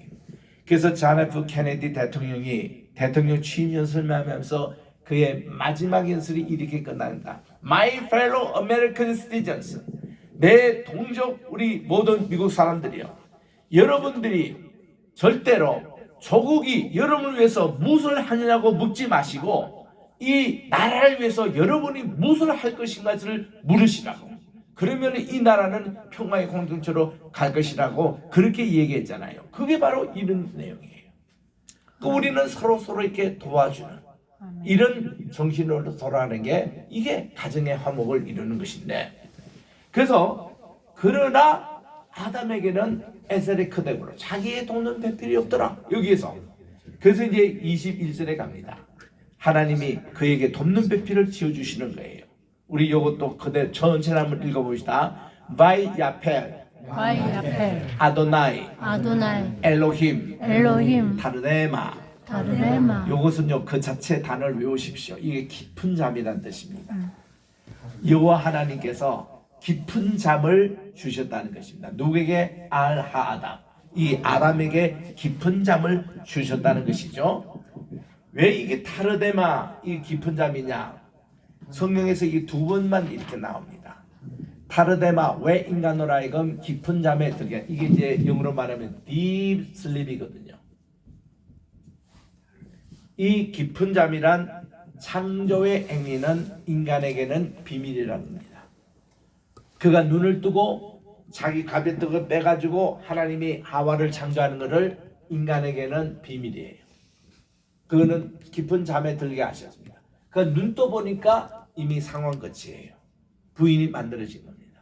그래서 존 F 케네디 대통령이 대통령 취임 연설을 하면서 그의 마지막 연설이 이렇게 끝난다. My fellow American citizens, 내 동족 우리 모든 미국 사람들이요. 여러분들이 절대로 조국이 여러분을 위해서 무엇을 하느냐고 묻지 마시고 이 나라를 위해서 여러분이 무엇을 할 것인가를 물으시라고. 그러면 이 나라는 평화의 공동체로 갈 것이라고 그렇게 얘기했잖아요. 그게 바로 이런 내용이에요. 우리는 서로 이렇게 도와주는 이런 정신으로 돌아가는 게 이게 가정의 화목을 이루는 것인데, 그래서 그러나 아담에게는 에셀의 크네그도 자기의 돕는 배필이 없더라 여기에서. 그래서 이제 21절에 갑니다. 하나님이 그에게 돕는 배필을 지어주시는 거예요. 우리 요것도 그대로 전체를 한번 읽어봅시다. 바이야펠, 아도나이, 엘로힘, 다르네마. 요것은요 그 자체 단어를 외우십시오. 이게 깊은 잠이라는 뜻입니다. 여호와 하나님께서 깊은 잠을 주셨다는 것입니다. 누구에게? 알하아담. 이 아담에게 깊은 잠을 주셨다는 것이죠. 왜 이게 타르데마 이 깊은 잠이냐? 성경에서 이 두 번만 이렇게 나옵니다. 타르데마 왜 인간으로 하여금 깊은 잠에 들게, 이게 이제 영어로 말하면 deep sleep이거든요. 이 깊은 잠이란 창조의 행위는 인간에게는 비밀이라는 겁니다. 그가 눈을 뜨고 자기 가베떡을 빼가지고 하나님이 하와를 창조하는 것을 인간에게는 비밀이에요. 그거는 깊은 잠에 들게 하셨습니다. 그러니까 눈 떠보니까 이미 상황 끝이에요. 부인이 만들어진 겁니다.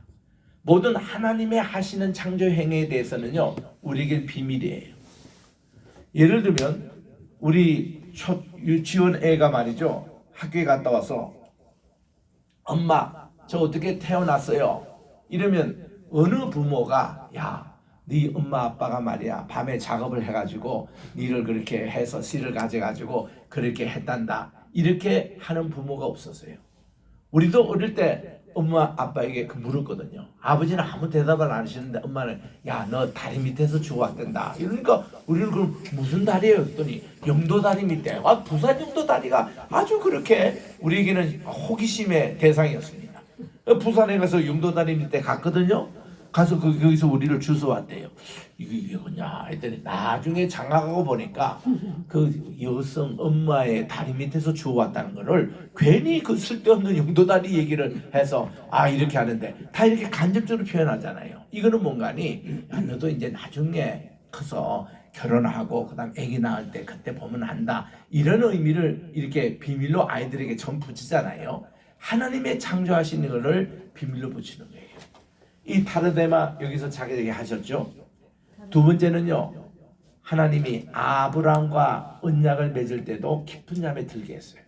모든 하나님의 하시는 창조 행위에 대해서는요, 우리에게 비밀이에요. 예를 들면 우리 첫 유치원 애가 말이죠, 학교에 갔다 와서 엄마 저 어떻게 태어났어요? 이러면 어느 부모가 야, 네 엄마 아빠가 말이야 밤에 작업을 해가지고 니를 그렇게 해서 씨를 가져가지고 그렇게 했단다, 이렇게 하는 부모가 없었어요. 우리도 어릴 때 엄마 아빠에게 물었거든요. 아버지는 아무 대답을 안 하시는데 엄마는 야, 너 다리 밑에서 죽어왔단다. 이러니까 우리는 그럼 무슨 다리예요? 했더니 영도 다리 밑에. 부산 영도 다리가 아주 그렇게 우리에게는 호기심의 대상이었습니다. 부산에 가서 영도 다리 밑에 갔거든요. 가서 거기서 우리를 주워왔대요. 이게 뭐냐 했더니 나중에 장가가고 보니까 그 여성 엄마의 다리 밑에서 주워왔다는 거를 괜히 그 쓸데없는 용도다리 얘기를 해서 이렇게 하는데 다 이렇게 간접적으로 표현하잖아요. 이거는 뭔가니 야, 너도 이제 나중에 커서 결혼하고 그다음 아기 낳을 때 그때 보면 한다, 이런 의미를 이렇게 비밀로 아이들에게 전 붙이잖아요. 하나님의 창조하시는 것을 비밀로 붙이는 거예요. 이 타르데마 여기서 자기에게 하셨죠. 두 번째는요, 하나님이 아브라함과 언약을 맺을 때도 깊은 잠에 들게 했어요.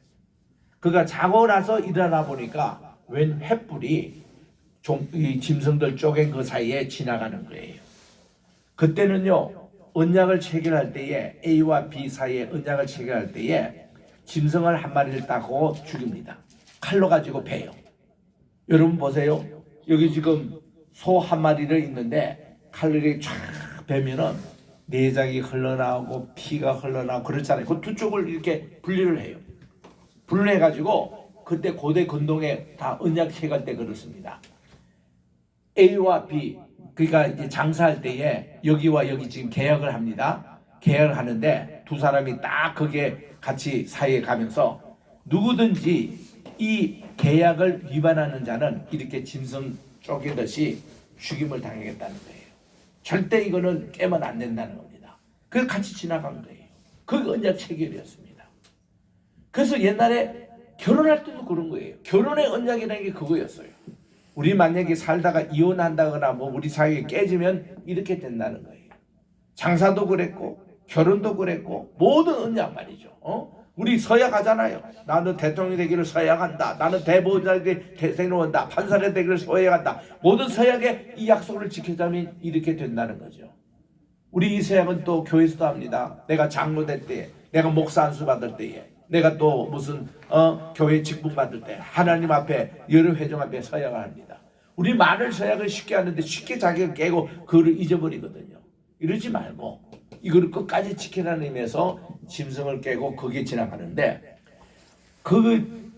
그가 자고 나서 일어나 보니까 웬 횃불이 이 짐승들 쪼갠 그 사이에 지나가는 거예요. 그때는요, 언약을 체결할 때에 A와 B 사이에 언약을 체결할 때에 짐승을 한 마리를 따고 죽입니다. 칼로 가지고 베요. 여러분 보세요. 여기 지금 소 한 마리를 있는데 칼을 쫙 베면은 내장이 흘러나오고 피가 흘러나오고 그렇잖아요. 그 두 쪽을 이렇게 분리를 해요. 분리해가지고 그때 고대 근동에 다 언약 체결할 때 그렇습니다. A와 B, 그러니까 이제 장사할 때에 여기와 여기 지금 계약을 합니다. 계약을 하는데 두 사람이 딱 거기에 같이 사이에 가면서 누구든지 이 계약을 위반하는 자는 이렇게 짐승 쪼개듯이 죽임을 당하겠다는 거예요. 절대 이거는 깨면 안 된다는 겁니다. 그래서 같이 지나간 거예요. 그게 언약 체결이었습니다. 그래서 옛날에 결혼할 때도 그런 거예요. 결혼의 언약이라는 게 그거였어요. 우리 만약에 살다가 이혼한다거나 뭐 우리 사이에 깨지면 이렇게 된다는 거예요. 장사도 그랬고 결혼도 그랬고 모든 언약 말이죠. 우리 서약하잖아요. 나는 대통령이 되기를 서약한다. 나는 대법원장이 대통령이 된다. 판사가 되기를 서약한다. 모든 서약에 이 약속을 지키자면 이렇게 된다는 거죠. 우리 이 서약은 또 교회에서도 합니다. 내가 장로 될 때에, 내가 목사 안수 받을 때에, 내가 또 무슨 교회 직분 받을 때 하나님 앞에 여러 회중 앞에 서약을 합니다. 우리 많은 서약을 쉽게 하는데 쉽게 자기가 깨고 그거를 잊어버리거든요. 이러지 말고 이거를 끝까지 지키라는 의미에서 짐승을 깨고 거기에 지나가는데, 그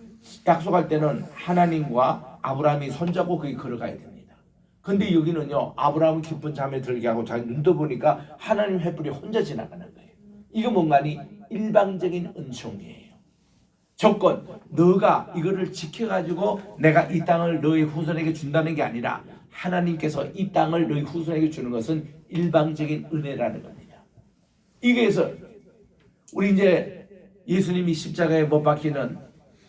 약속할 때는 하나님과 아브라함이 손잡고 거기 걸어가야 됩니다. 근데 여기는요, 아브라함은 깊은 잠에 들게 하고 자기 눈 떠보니까 하나님 횃불이 혼자 지나가는 거예요. 이거 뭔가니 일방적인 은총이에요. 조건, 너가 이거를 지켜가지고 내가 이 땅을 너의 후손에게 준다는 게 아니라 하나님께서 이 땅을 너희 후손에게 주는 것은 일방적인 은혜라는 겁니다. 이게서 우리 이제 예수님이 십자가에 못 박히는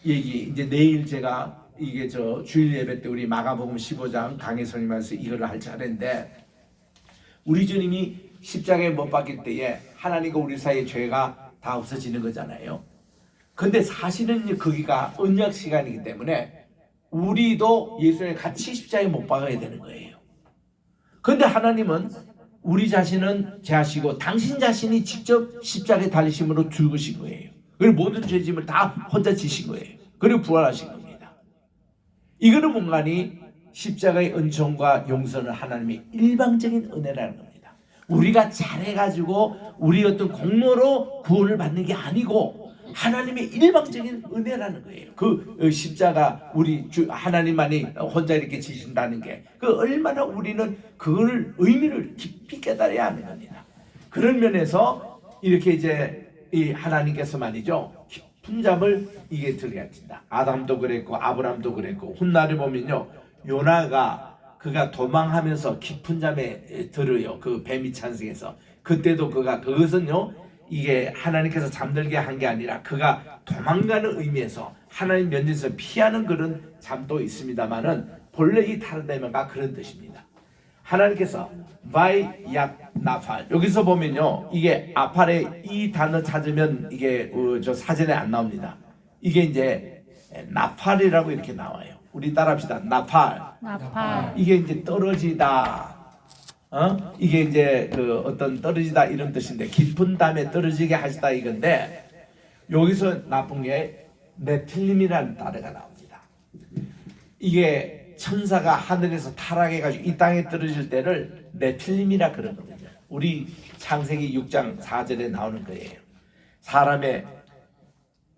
얘기, 이제 내일 제가 이게 주일 예배 때 우리 마가복음 15장 강혜선님께서 이거를 할 차례인데, 우리 주님이 십자가에 못 박힐 때에 하나님과 우리 사이의 죄가 다 없어지는 거잖아요. 근데 사실은 거기가 언약 시간이기 때문에 우리도 예수님 같이 십자가에 못 박아야 되는 거예요. 근데 하나님은 우리 자신은 제하시고 당신 자신이 직접 십자가에 달리심으로 죽으신 거예요. 그리고 모든 죄짐을 다 혼자 지신 거예요. 그리고 부활하신 겁니다. 이거는 뭔가니 십자가의 은총과 용서는 하나님의 일방적인 은혜라는 겁니다. 우리가 잘해가지고 우리 어떤 공로로 구원을 받는 게 아니고 하나님의 일방적인 은혜라는 거예요. 그 십자가 우리 하나님만이 혼자 이렇게 지신다는 게 그 얼마나 우리는 그걸 의미를 깊이 깨달아야 하는 겁니다. 그런 면에서 이렇게 이제 이 하나님께서 말이죠, 깊은 잠을 이게 들여진다. 아담도 그랬고 아브람도 그랬고 훗날에 보면요, 요나가 그가 도망하면서 깊은 잠에 들어요. 그 뱀이 찬성해서 그때도 그것은요, 이게 하나님께서 잠들게 한 게 아니라 그가 도망가는 의미에서 하나님 면전에서 피하는 그런 잠도 있습니다만은 본래 이 타르데마가 그런 뜻입니다. 하나님께서 바이약 나팔, 여기서 보면요, 이게 아팔에 이 단어 찾으면 이게 저 사전에 안 나옵니다. 이게 이제 나팔이라고 이렇게 나와요. 우리 따라합시다. 나팔. 이게 이제 떨어지다. 이게 이제 그 어떤 떨어지다 이런 뜻인데, 깊은 담에 떨어지게 하시다 이건데, 여기서 나쁜 게 네필림이라는 단어가 나옵니다. 이게 천사가 하늘에서 타락해가지고 이 땅에 떨어질 때를 네필림이라 그러거든요. 우리 창세기 6장 4절에 나오는 거예요. 사람의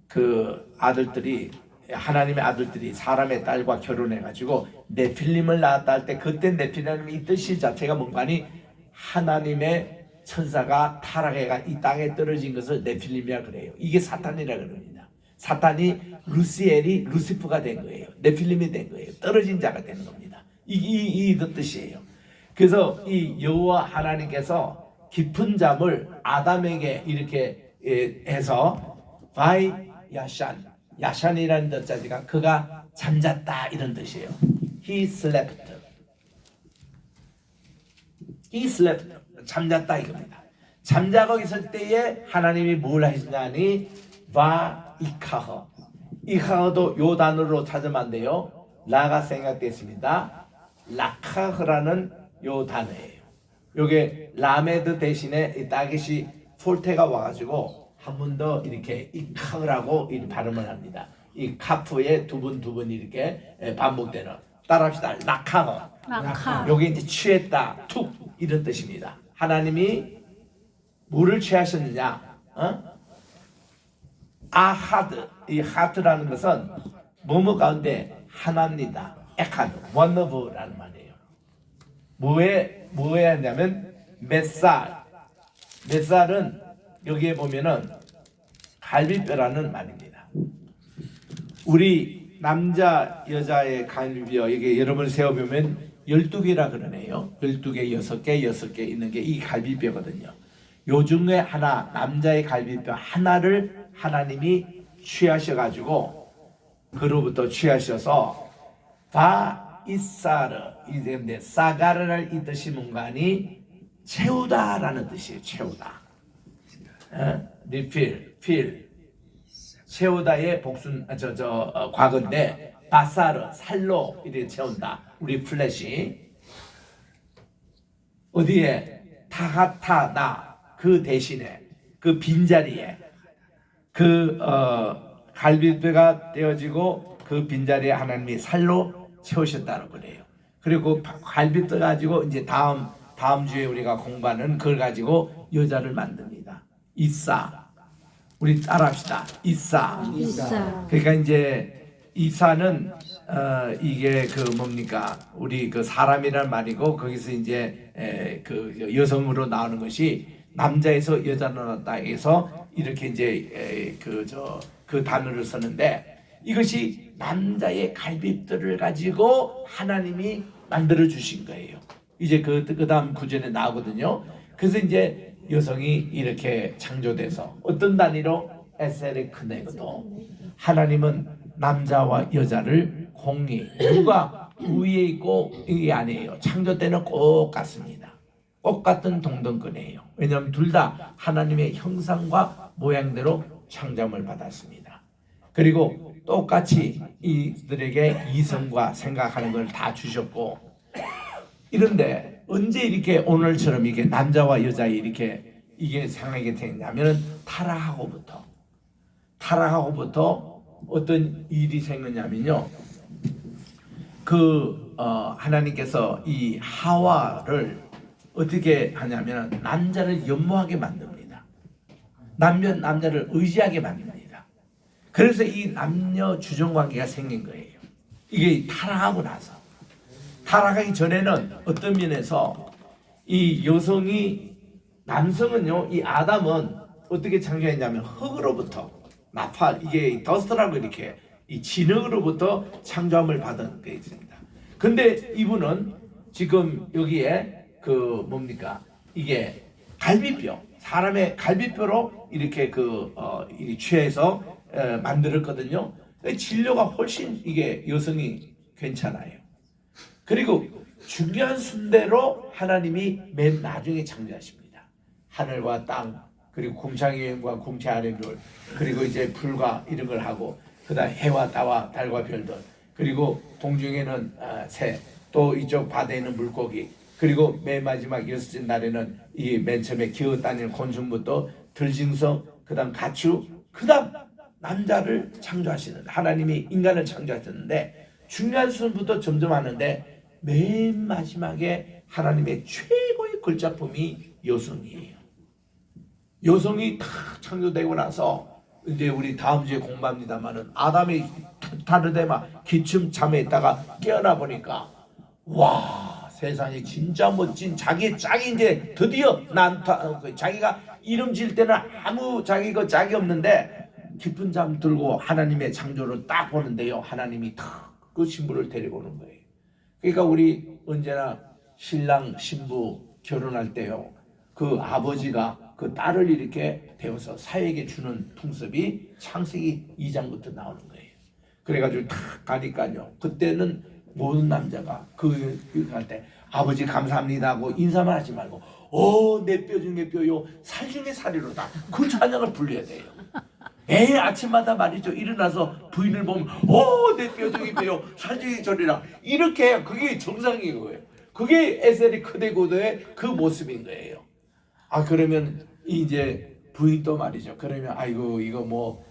그 아들들이, 하나님의 아들들이 사람의 딸과 결혼해가지고 네필림을 낳았다 할 때, 그때 네필림이 이 뜻이 자체가 뭔가니 하나님의 천사가 타락해가 이 땅에 떨어진 것을 네필림이라 그래요. 이게 사탄이라 그럽니다. 사탄이 루시엘이 루시프가 된 거예요. 네필림이 된 거예요. 떨어진 자가 되는 겁니다. 이 뜻이에요. 그래서 이 여호와 하나님께서 깊은 잠을 아담에게 이렇게 해서 바이 야샨, 야샨이라는 뜻자지가 그가 잠잤다 이런 뜻이에요. He slept. He slept. 잠잤다 이겁니다. 잠자고 있을 때에 하나님이 뭘 하시냐니 바 이카허. 이카허도 요 단어로 찾으면 안 돼요. 라가 생각됐습니다. 라카흐라는 요 단어예요. 요게 라메드 대신에 이 따깃이 폴테가 와가지고 한 번 더 이렇게 이카흐라고 발음을 합니다. 이 카프에 두 번 이렇게 반복되는. 따라합시다. 라카흐. 요게 이제 취했다, 툭 이런 뜻입니다. 하나님이 뭐를 취하셨느냐? 아하드, 이 하트라는 것은 뭐뭐 가운데 하나입니다. 에카드, 원어브라는 말이에요. 뭐에 하냐면 맷살. 맷살은 여기에 보면은 갈비뼈라는 말입니다. 우리 남자 여자의 갈비뼈 이게 여러분 세어보면 12개라 그러네요. 12개, 6개 있는 게 이 갈비뼈거든요. 요 중에 하나, 남자의 갈비뼈 하나를 하나님이 취하셔가지고 그로부터 취하셔서 바이사르, 이제 사가르를 이 뜻이 뭔가니 채우다라는 뜻이에요. 채우다. 리필, 필. 채우다의 복순, 과거인데 바사르, 살로 이렇게 채운다. 우리 플래시 어디에 타하타나 그 대신에 그 빈자리에 그 갈비뼈가 떼어지고 그 빈자리에 하나님이 살로 채우셨다는 거예요. 그리고 갈비뼈 가지고 이제 다음 주에 우리가 공부하는 그걸 가지고 여자를 만듭니다. 이사. 우리 따라합시다. 이사. 그러니까 이제 이사는 이게 그 뭡니까? 우리 그 사람이란 말이고 거기서 이제 그 여성으로 나오는 것이 남자에서 여자로 나왔다 해서 이렇게 이제 그 단어를 쓰는데 이것이 남자의 갈비뼈를 가지고 하나님이 만들어 주신 거예요. 이제 그 다음 구절에 나오거든요. 그래서 이제 여성이 이렇게 창조돼서 어떤 단위로 에세르크네고도 하나님은 남자와 여자를 공히 누가 위에 있고 이게 아니에요. 창조 때는 꼭 같습니다. 똑같은 동등권이에요. 왜냐하면 둘 다 하나님의 형상과 모양대로 창조함을 받았습니다. 그리고 똑같이 이들에게 이성과 생각하는 걸 다 주셨고, 이런데 언제 이렇게 오늘처럼 이게 남자와 여자 이렇게 이게 생각이 됐냐면은 타락하고부터 어떤 일이 생겼냐면요. 하나님께서 이 하와를 어떻게 하냐면 남자를 연모하게 만듭니다. 남자를 의지하게 만듭니다. 그래서 이 남녀 주종 관계가 생긴 거예요. 이게 타락하고 나서, 타락하기 전에는 어떤 면에서 이 여성이, 남성은요, 이 아담은 어떻게 창조했냐면 흙으로부터, 나팔, 이게 더스트라고 이렇게 이 진흙으로부터 창조함을 받은 게 있습니다. 근데 이분은 지금 여기에 그 뭡니까, 이게 갈비뼈, 사람의 갈비뼈로 이렇게 이 취해서 만들었거든요. 진료가 훨씬 이게 여성이 괜찮아요. 그리고 중요한 순대로 하나님이 맨 나중에 창조하십니다. 하늘과 땅, 그리고 궁창의과 궁창 아래별, 그리고 이제 불과 이런 걸 하고, 그다음 해와 달과 별들, 그리고 공중에는 새, 또 이쪽 바다에는 물고기, 그리고 맨 마지막 여섯째 날에는 이 맨 처음에 기어다니는 곤충부터 들짐승, 그다음 가축, 그다음 남자를 창조하시는, 하나님이 인간을 창조하셨는데 중요한 순부터 점점 하는데 맨 마지막에 하나님의 최고의 걸작품이 여성이에요. 여성이 다 창조되고 나서 이제 우리 다음 주에 공부합니다만은 아담이 타르데마 기침 잠에 있다가 깨어나 보니까 와, 세상에 진짜 멋진 자기의 짝이 이제 드디어 자기가 이름 지을 때는 아무 자기가 짝이 없는데 깊은 잠 들고 하나님의 창조를 딱 보는데요, 하나님이 탁 그 신부를 데리고 오는 거예요. 그러니까 우리 언제나 신랑 신부 결혼할 때요, 그 아버지가 그 딸을 이렇게 데워서 사회에게 주는 풍습이 창세기 2장부터 나오는 거예요. 그래가지고 탁 가니까요, 그때는 모든 남자가 할 때 아버지 감사합니다 하고 인사만 하지 말고 내 뼈 중에 뼈요, 살 중에 살이로다, 그 찬양을 불러야 돼요. 매일 아침마다 말이죠, 일어나서 부인을 보면 내 뼈 중에 뼈요, 살 중에 저리라, 이렇게 해야 그게 정상인 거예요. 그게 에셀이 크데고도의 그 모습인 거예요. 그러면 이제 부인도 말이죠, 그러면 아이고 이거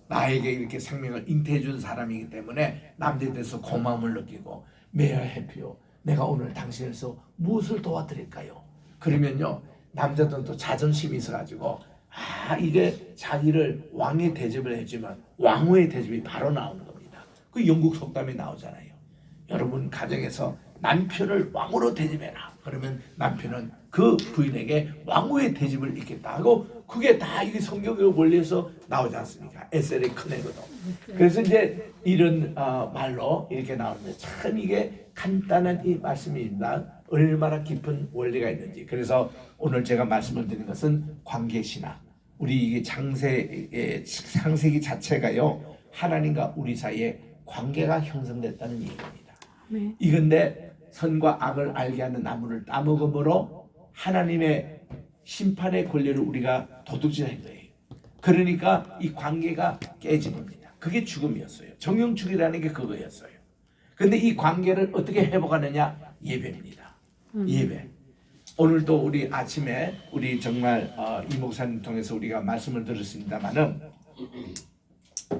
나에게 이렇게 생명을 잉태해 준 사람이기 때문에 남자에 대해서 고마움을 느끼고, 매일 해피요, 내가 오늘 당신에서 무엇을 도와드릴까요? 그러면요, 남자들은 또 자존심이 있어가지고 이게 자기를 왕의 대접을 했지만 왕후의 대접이 바로 나오는 겁니다. 그 영국 속담에 나오잖아요. 여러분 가정에서 남편을 왕으로 대접해라. 그러면 남편은 그 부인에게 왕후의 대접을 입겠다 하고, 그게 다 이게 성경의 원리에서 나오지 않습니까? 에셀의 큰애거든. 그래서 이제 이런 말로 이렇게 나오는데 참 이게 간단한 이 말씀입니다. 얼마나 깊은 원리가 있는지. 그래서 오늘 제가 말씀을 드린 것은 관계신학. 우리 이게 창세기 자체가요, 하나님과 우리 사이에 관계가 형성됐다는 얘기입니다. 네. 이건데 선과 악을 알게 하는 나무를 따먹음으로 하나님의 심판의 권리를 우리가 도둑질한 거예요. 그러니까 이 관계가 깨진 겁니다. 그게 죽음이었어요. 정령축이라는 게 그거였어요. 근데 이 관계를 어떻게 회복하느냐? 예배입니다. 예배. 오늘도 우리 아침에 우리 정말 이 목사님 통해서 우리가 말씀을 들었습니다만은,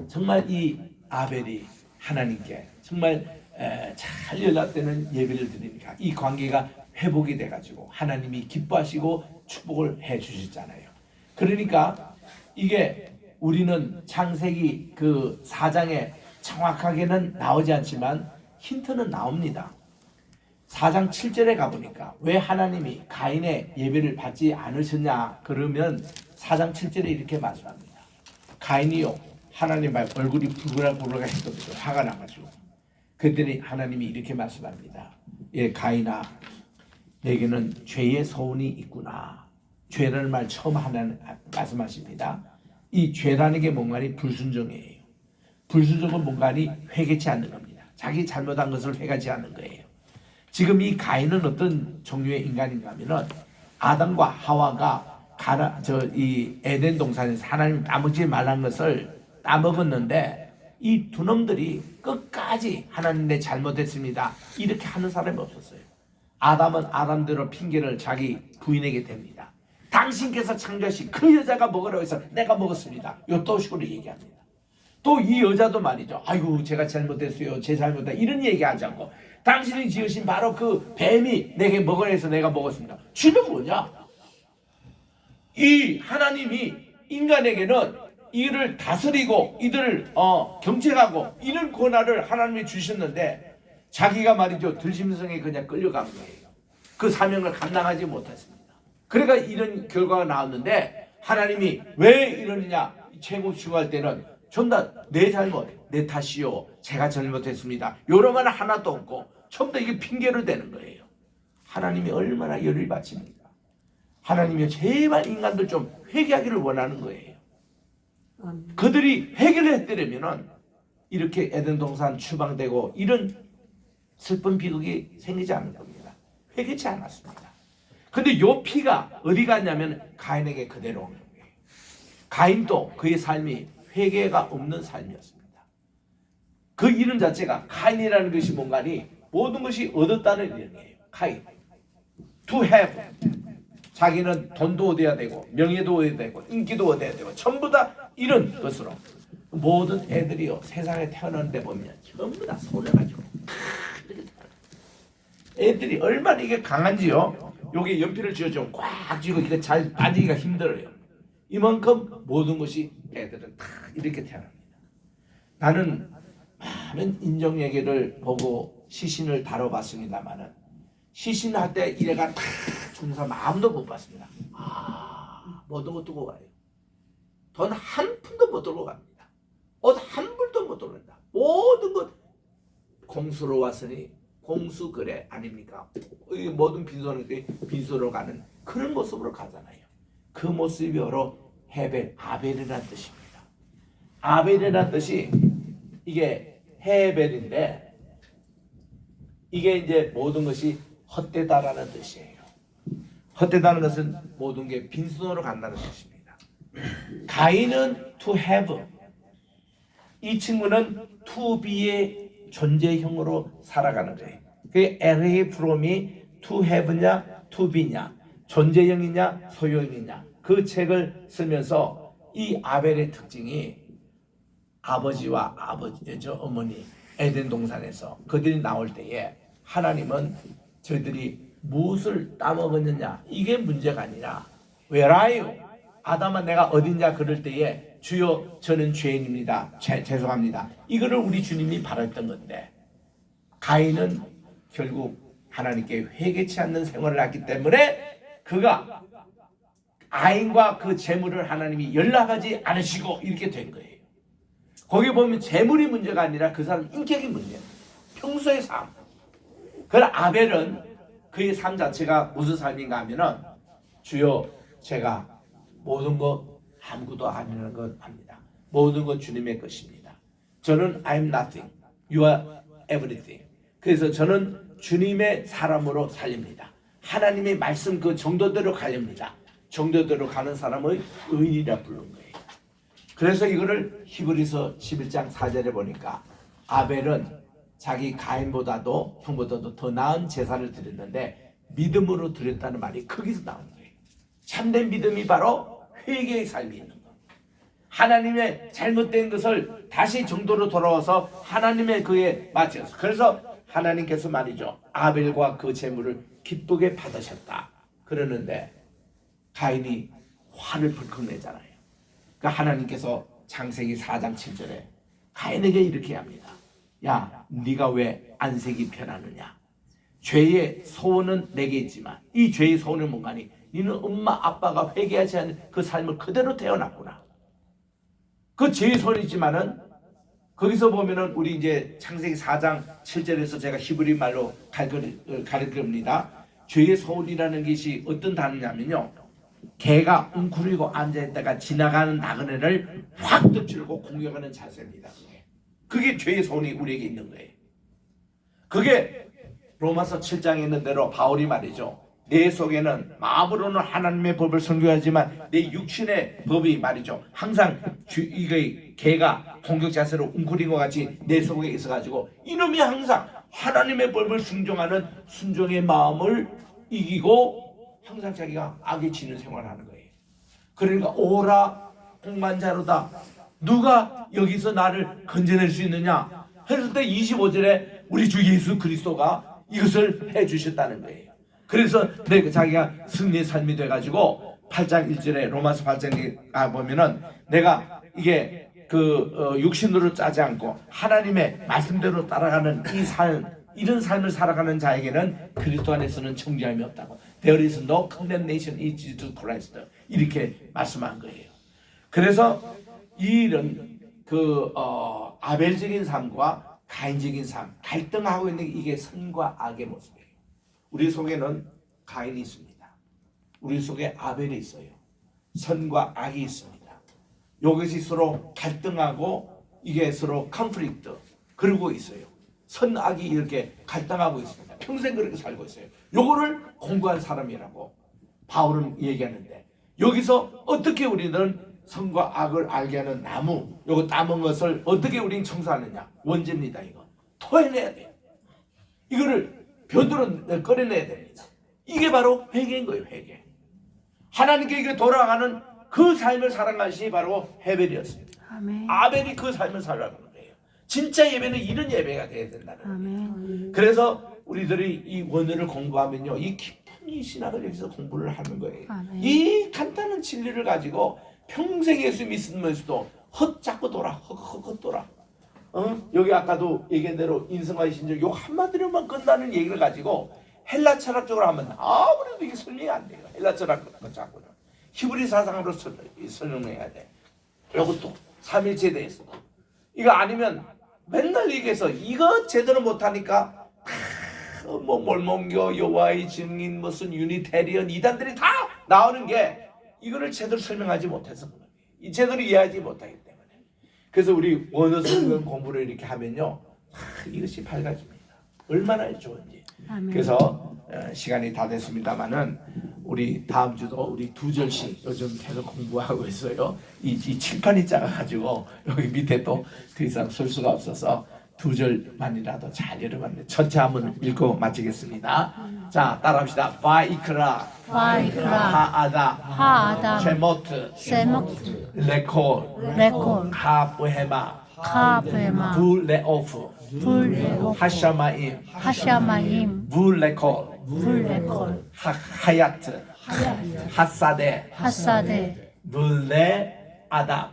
정말 이 아벨이 하나님께 정말 잘 연락되는 예배를 드리니까 이 관계가 회복이 돼가지고 하나님이 기뻐하시고 축복을 해 주셨잖아요. 그러니까 이게 우리는 창세기 그 4장에 정확하게는 나오지 않지만 힌트는 나옵니다. 4장 7절에 가보니까 왜 하나님이 가인의 예배를 받지 않으셨냐 그러면 4장 7절에 이렇게 말씀합니다. 가인이요, 하나님 얼굴이 부글부글 했거든요. 화가 나가지고. 그랬더니 하나님이 이렇게 말씀합니다. 가인아, 내게는 죄의 소원이 있구나. 죄라는 말 처음 하나님 말씀하십니다. 이 죄라는 게 뭔가니 불순종이에요. 불순종은 뭔가니 회개치 않는 겁니다. 자기 잘못한 것을 회개하지 않는 거예요. 지금 이 가인은 어떤 종류의 인간인가 하면은 아담과 하와가 이 에덴 동산에서 하나님 따먹지 말라는 것을 따먹었는데 이 두 놈들이 끝까지 하나님 내 잘못했습니다 이렇게 하는 사람이 없었어요. 아담은 아담대로 핑계를 자기 부인에게 댑니다. 당신께서 창조하신 그 여자가 먹으라고 해서 내가 먹었습니다. 요 또식으로 얘기합니다. 또 이 여자도 말이죠. 아이고 제가 잘못했어요. 제 잘못다 이런 얘기하지 않고 당신이 지으신 바로 그 뱀이 내게 먹으라 해서 내가 먹었습니다. 죄는 뭐냐? 이 하나님이 인간에게는 이를 다스리고 이들을 경책하고 이런 권한을 하나님이 주셨는데 자기가 말이죠. 들짐승에 그냥 끌려간 거예요. 그 사명을 감당하지 못했습니다. 그러니까 이런 결과가 나왔는데 하나님이 왜 이러느냐? 최고 추구할 때는 전부 다 내 잘못, 내 탓이요. 제가 잘못했습니다. 요런 건 하나도 없고 전부 다 이게 핑계로 되는 거예요. 하나님이 얼마나 열을 바칩니다. 하나님이 제발 인간들 좀 회개하기를 원하는 거예요. 그들이 회개를 했더라면은 이렇게 에덴 동산 추방되고 이런 슬픈 비극이 생기지 않을 겁니다. 회개치 않았습니다. 근데 요 피가 어디 갔냐면 가인에게 그대로 온 거예요. 가인도 그의 삶이 회개가 없는 삶이었습니다. 그 이름 자체가 가인이라는 것이 뭔가니 모든 것이 얻었다는 의미예요. 가인. To have. 자기는 돈도 얻어야 되고 명예도 얻어야 되고 인기도 얻어야 되고 전부 다 이런 것으로 모든 애들이요 세상에 태어났는데 보면 전부 다 손을 가지고 이렇게 애들이 얼마나 이게 강한지요. 여기 연필을 쥐어주면 꽉 쥐고 이거 잘 빠지기가 힘들어요. 이만큼 모든 것이 애들은 다 이렇게 태어납니다. 나는 많은 인정 얘기를 보고 시신을 다뤄봤습니다만은 시신할 때 이래가 다 죽는 사람 아무도 못 봤습니다. 모든 거 두고 가요. 돈 한 푼도 못 들고 갑니다. 옷 한 불도 못 들고 간다. 모든 것 공수로 왔으니 공수 그래 아닙니까? 모든 빈소는 빈소로 가는 그런 모습으로 가잖아요. 그 모습이 바로 헤벨, 아벨이라는 뜻입니다. 아벨이라는 뜻이 이게 헤벨인데 이게 이제 모든 것이 헛되다라는 뜻이에요. 헛되다는 것은 모든 게 빈손으로 간다는 뜻입니다. 가인은 to have, 이 친구는 to be의 존재형으로 살아가는 거예요. 그게 LA from이 to have냐 to be냐, 존재형이냐 소유형이냐, 그 책을 쓰면서 이 아벨의 특징이 아버지와 어머니 에덴 동산에서 그들이 나올 때에 하나님은 저희들이 무엇을 따먹었느냐 이게 문제가 아니라 Where are you? 아담아 내가 어딨냐 그럴 때에 주여 저는 죄인입니다. 죄송합니다. 이거를 우리 주님이 바랐던 건데 가인은 결국 하나님께 회개치 않는 생활을 했기 때문에 그가 아인과 그 재물을 하나님이 연락하지 않으시고 이렇게 된 거예요. 거기 보면 재물이 문제가 아니라 그 사람 인격이 문제예요. 평소의 삶. 그러나 아벨은 그의 삶 자체가 무슨 삶인가 하면은 주여 제가 모든 것 아무것도 아니라는 걸 압니다. 모든 것 주님의 것입니다. 저는 I'm nothing. You are everything. 그래서 저는 주님의 사람으로 살립니다. 하나님의 말씀 그 정도대로 가렵니다. 정도대로 가는 사람의 의인이라 부른 거예요. 그래서 이거를 히브리서 11장 4절에 보니까 아벨은 자기 가인보다도 형보다도 더 나은 제사를 드렸는데 믿음으로 드렸다는 말이 거기서 나오는 거예요. 참된 믿음이 바로 회개의 삶이 있는 것. 하나님의 잘못된 것을 다시 정도로 돌아와서 하나님의 그에 맞춰서, 그래서 하나님께서 말이죠, 아벨과 그 제물을 기쁘게 받으셨다 그러는데 가인이 화를 불컥 내잖아요. 그러니까 하나님께서 창세기 4장 7절에 가인에게 이렇게 합니다. 야, 네가 왜 안색이 변하느냐? 죄의 소원은 내게 있지만 이 죄의 소원은 뭔가니? 너는 엄마 아빠가 회개하지 않은 그 삶을 그대로 태어났구나. 그 죄의 소원이 있지만은 거기서 보면은 우리 이제 창세기 4장 7절에서 제가 히브리 말로 가르칩니다. 죄의 소원이라는 것이 어떤 단어냐면요, 개가 웅크리고 앉아있다가 지나가는 나그네를 확 덮치고 공격하는 자세입니다. 그게 죄의 소원이 우리에게 있는 거예요. 그게 로마서 7장에 있는 대로 바울이 말이죠, 내 속에는 마음으로는 하나님의 법을 선교하지만 내 육신의 법이 말이죠 항상 이게 개가 공격 자세로 웅크린 것 같이 내 속에 있어가지고 이놈이 항상 하나님의 법을 순종하는 순종의 마음을 이기고 항상 자기가 악에 지는 생활을 하는 거예요. 그러니까 오라 억만자로다, 누가 여기서 나를 건져낼 수 있느냐 했을 때 25절에 우리 주 예수 그리스도가 이것을 해주셨다는 거예요. 그래서 자기가 승리의 삶이 돼가지고 8장 1절에 로마서 8장에 보면은 내가 이게 육신으로 짜지 않고 하나님의 말씀대로 따라가는 이 삶, 이런 삶을 살아가는 자에게는 그리스도 안에서는 정죄함이 없다고. There is no condemnation in Jesus Christ. 이렇게 말씀한 거예요. 그래서 이런 아벨적인 삶과 가인적인 삶, 갈등하고 있는 이게 선과 악의 모습이에요. 우리 속에는 가인이 있습니다. 우리 속에 아벨이 있어요. 선과 악이 있습니다. 이것이 서로 갈등하고 이게 서로 컨플릭트 그러고 있어요. 선악이 이렇게 갈등하고 있습니다. 평생 그렇게 살고 있어요. 요거를 공부한 사람이라고 바울은 얘기하는데, 여기서 어떻게 우리는 선과 악을 알게 하는 나무, 요거 따먹은 것을 어떻게 우리는 청소하느냐? 원죄입니다. 이거 토해내야 돼요. 이거를 변두로 꺼내내야 됩니다. 이게 바로 회개인 거예요. 회개. 하나님께 이게 돌아가는 그 삶을 살아간 것이 바로 헤벨이었습니다. 아멘. 아벨이 그 삶을 살아가는 거예요. 진짜 예배는 이런 예배가 돼야 된다는 거예요. 아멘. 그래서 우리들이 이 원어를 공부하면요, 이 깊은 이 신학을 여기서 공부를 하는 거예요. 아멘. 이 간단한 진리를 가지고 평생 예수 믿으면서도 헛잡고 돌아, 헛 돌아. 여기 아까도 얘기한 대로 인성화의 신적 요 한마디로만 끝나는 얘기를 가지고 헬라 철학적으로 하면 아무래도 이게 설명이 안 돼요. 헬라 철학 자꾸는 히브리 사상으로 설명해야 돼. 이것도 삼일체에 대해서. 이거 아니면 맨날 얘기해서 이거 제대로 못하니까 뭐 몰몬교, 여호와의 증인, 무슨 유니테리언 이단들이 다 나오는 게 이거를 제대로 설명하지 못해서 그런 거예요. 제대로 이해하지 못하기 때문에. 그래서 우리 원어 성경 공부를 이렇게 하면요, 이것이 밝아집니다. 얼마나 좋은지. 아멘. 그래서 시간이 다 됐습니다만은 우리 다음 주도 우리 2절씩 요즘 계속 공부하고 있어요. 이 칠판이 작아가지고 여기 밑에 또 더 이상 쓸 수가 없어서 2절만이라도 잘 여러분들 전체 한번 읽고 마치겠습니다. 자, 따라합시다. 바이크라, 바이크라, 하아다, 하아담, 쉐모트, 세모트, 레콜, 레콜, 하브헤마, 카브에마, 불레오프, 불레오, 하샤마임, 하샤마임, 불레콜, 불레콜, 하야트, 하사데, 하사데, 물레아담,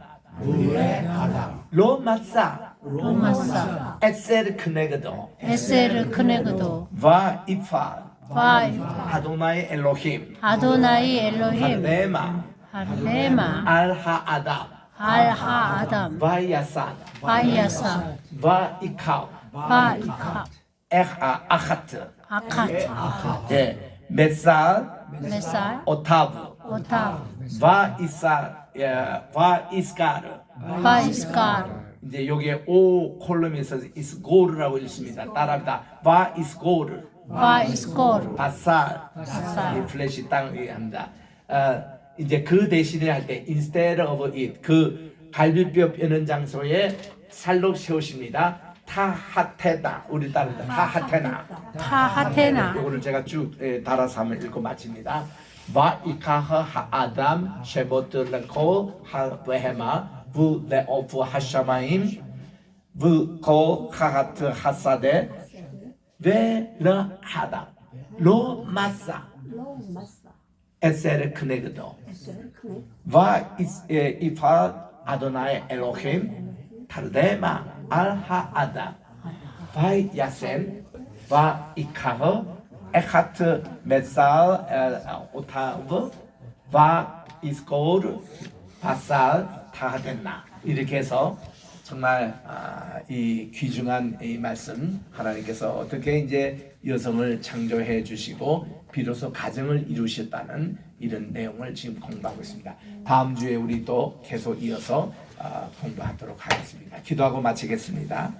로마사, 로마사, 에셀 크네그도, 에세르 크네그도, 바이팔, 바이파, 아도나이 엘로힘, 아도나이 엘로힘, 할레마, 할레마, 알하아담, 알하아담, 바야산, 바이야사, 바이카우, 바이카, 아하트, 아카트, 예, 메살, 메살, 오타브, 오타, 바이스카르. 바이스카르, 이제 여기에 오 콜럼에 있어서 이스고르라고 읽습니다. 따라합니다. 바이스고르, 바이스코르, 바살, 바살, 이 플래시 땅 위에 합니다. 이제 그 대신에 할 때 instead of it, 그 갈비뼈 뼈는 장소에 살로 세우십니다. 타하테나, 우리 따르다 타하테나. 타하테나, 이거를 제가 쭉 달아서 한번 읽고 마칩니다. 바이카하 하아담 쉐모트 레콜 하베헤마 부 레오프 하샤마임 부코 하하트 하사데 베라하담 로마사 에세르 크네그도 바 이파 아도나이 엘로힘 타르데마 알하아담 바이 야센 바 이카허 에카트 메살 오타브 바 이스코르 바살 타하덴나. 이렇게 해서 정말 이 귀중한 이 말씀, 하나님께서 어떻게 이제 여성을 창조해 주시고 비로소 가정을 이루셨다는 이런 내용을 지금 공부하고 있습니다. 다음 주에 우리 또 계속 이어서 공부하도록 하겠습니다. 기도하고 마치겠습니다.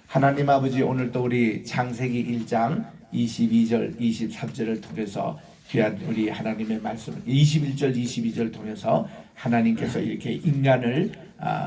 하나님 아버지, 오늘 또 우리 창세기 1장 22절 23절을 통해서 귀한 우리 하나님의 말씀 21절 22절 통해서 하나님께서 이렇게 인간을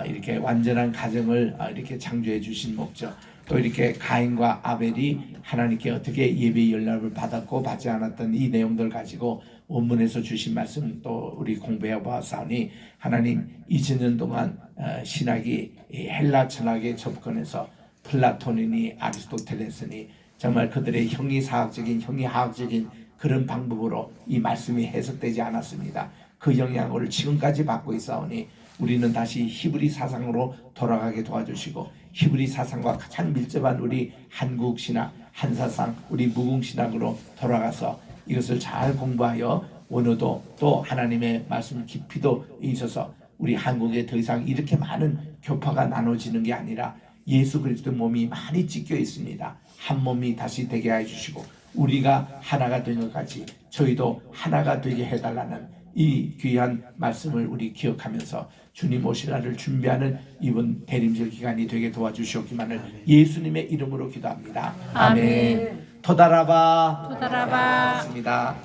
이렇게 완전한 가정을 이렇게 창조해 주신 목적, 또 이렇게 가인과 아벨이 하나님께 어떻게 예배 연락을 받았고 받지 않았던 이 내용들 가지고 원문에서 주신 말씀 또 우리 공부해 보았사오니, 하나님 2000년 동안 신학이 이 헬라 철학에 접근해서 플라톤이니 아리스토텔레스니 정말 그들의 형이사학적인 형이하학적인 그런 방법으로 이 말씀이 해석되지 않았습니다. 그 영향을 지금까지 받고 있사오니 우리는 다시 히브리 사상으로 돌아가게 도와주시고, 히브리 사상과 가장 밀접한 우리 한국 신학, 한사상, 우리 무궁 신학으로 돌아가서 이것을 잘 공부하여 원어도 또 하나님의 말씀 깊이도 있어서 우리 한국에 더 이상 이렇게 많은 교파가 나눠지는 게 아니라 예수 그리스도 몸이 많이 찢겨 있습니다. 한 몸이 다시 되게 해주시고 우리가 하나가 된 것 같이 저희도 하나가 되게 해달라는 이 귀한 말씀을 우리 기억하면서 주님 오실 날을 준비하는 이번 대림절 기간이 되게 도와주시옵기만을 예수님의 이름으로 기도합니다. 아멘. 토다라바. 토다라바. 고맙습니다.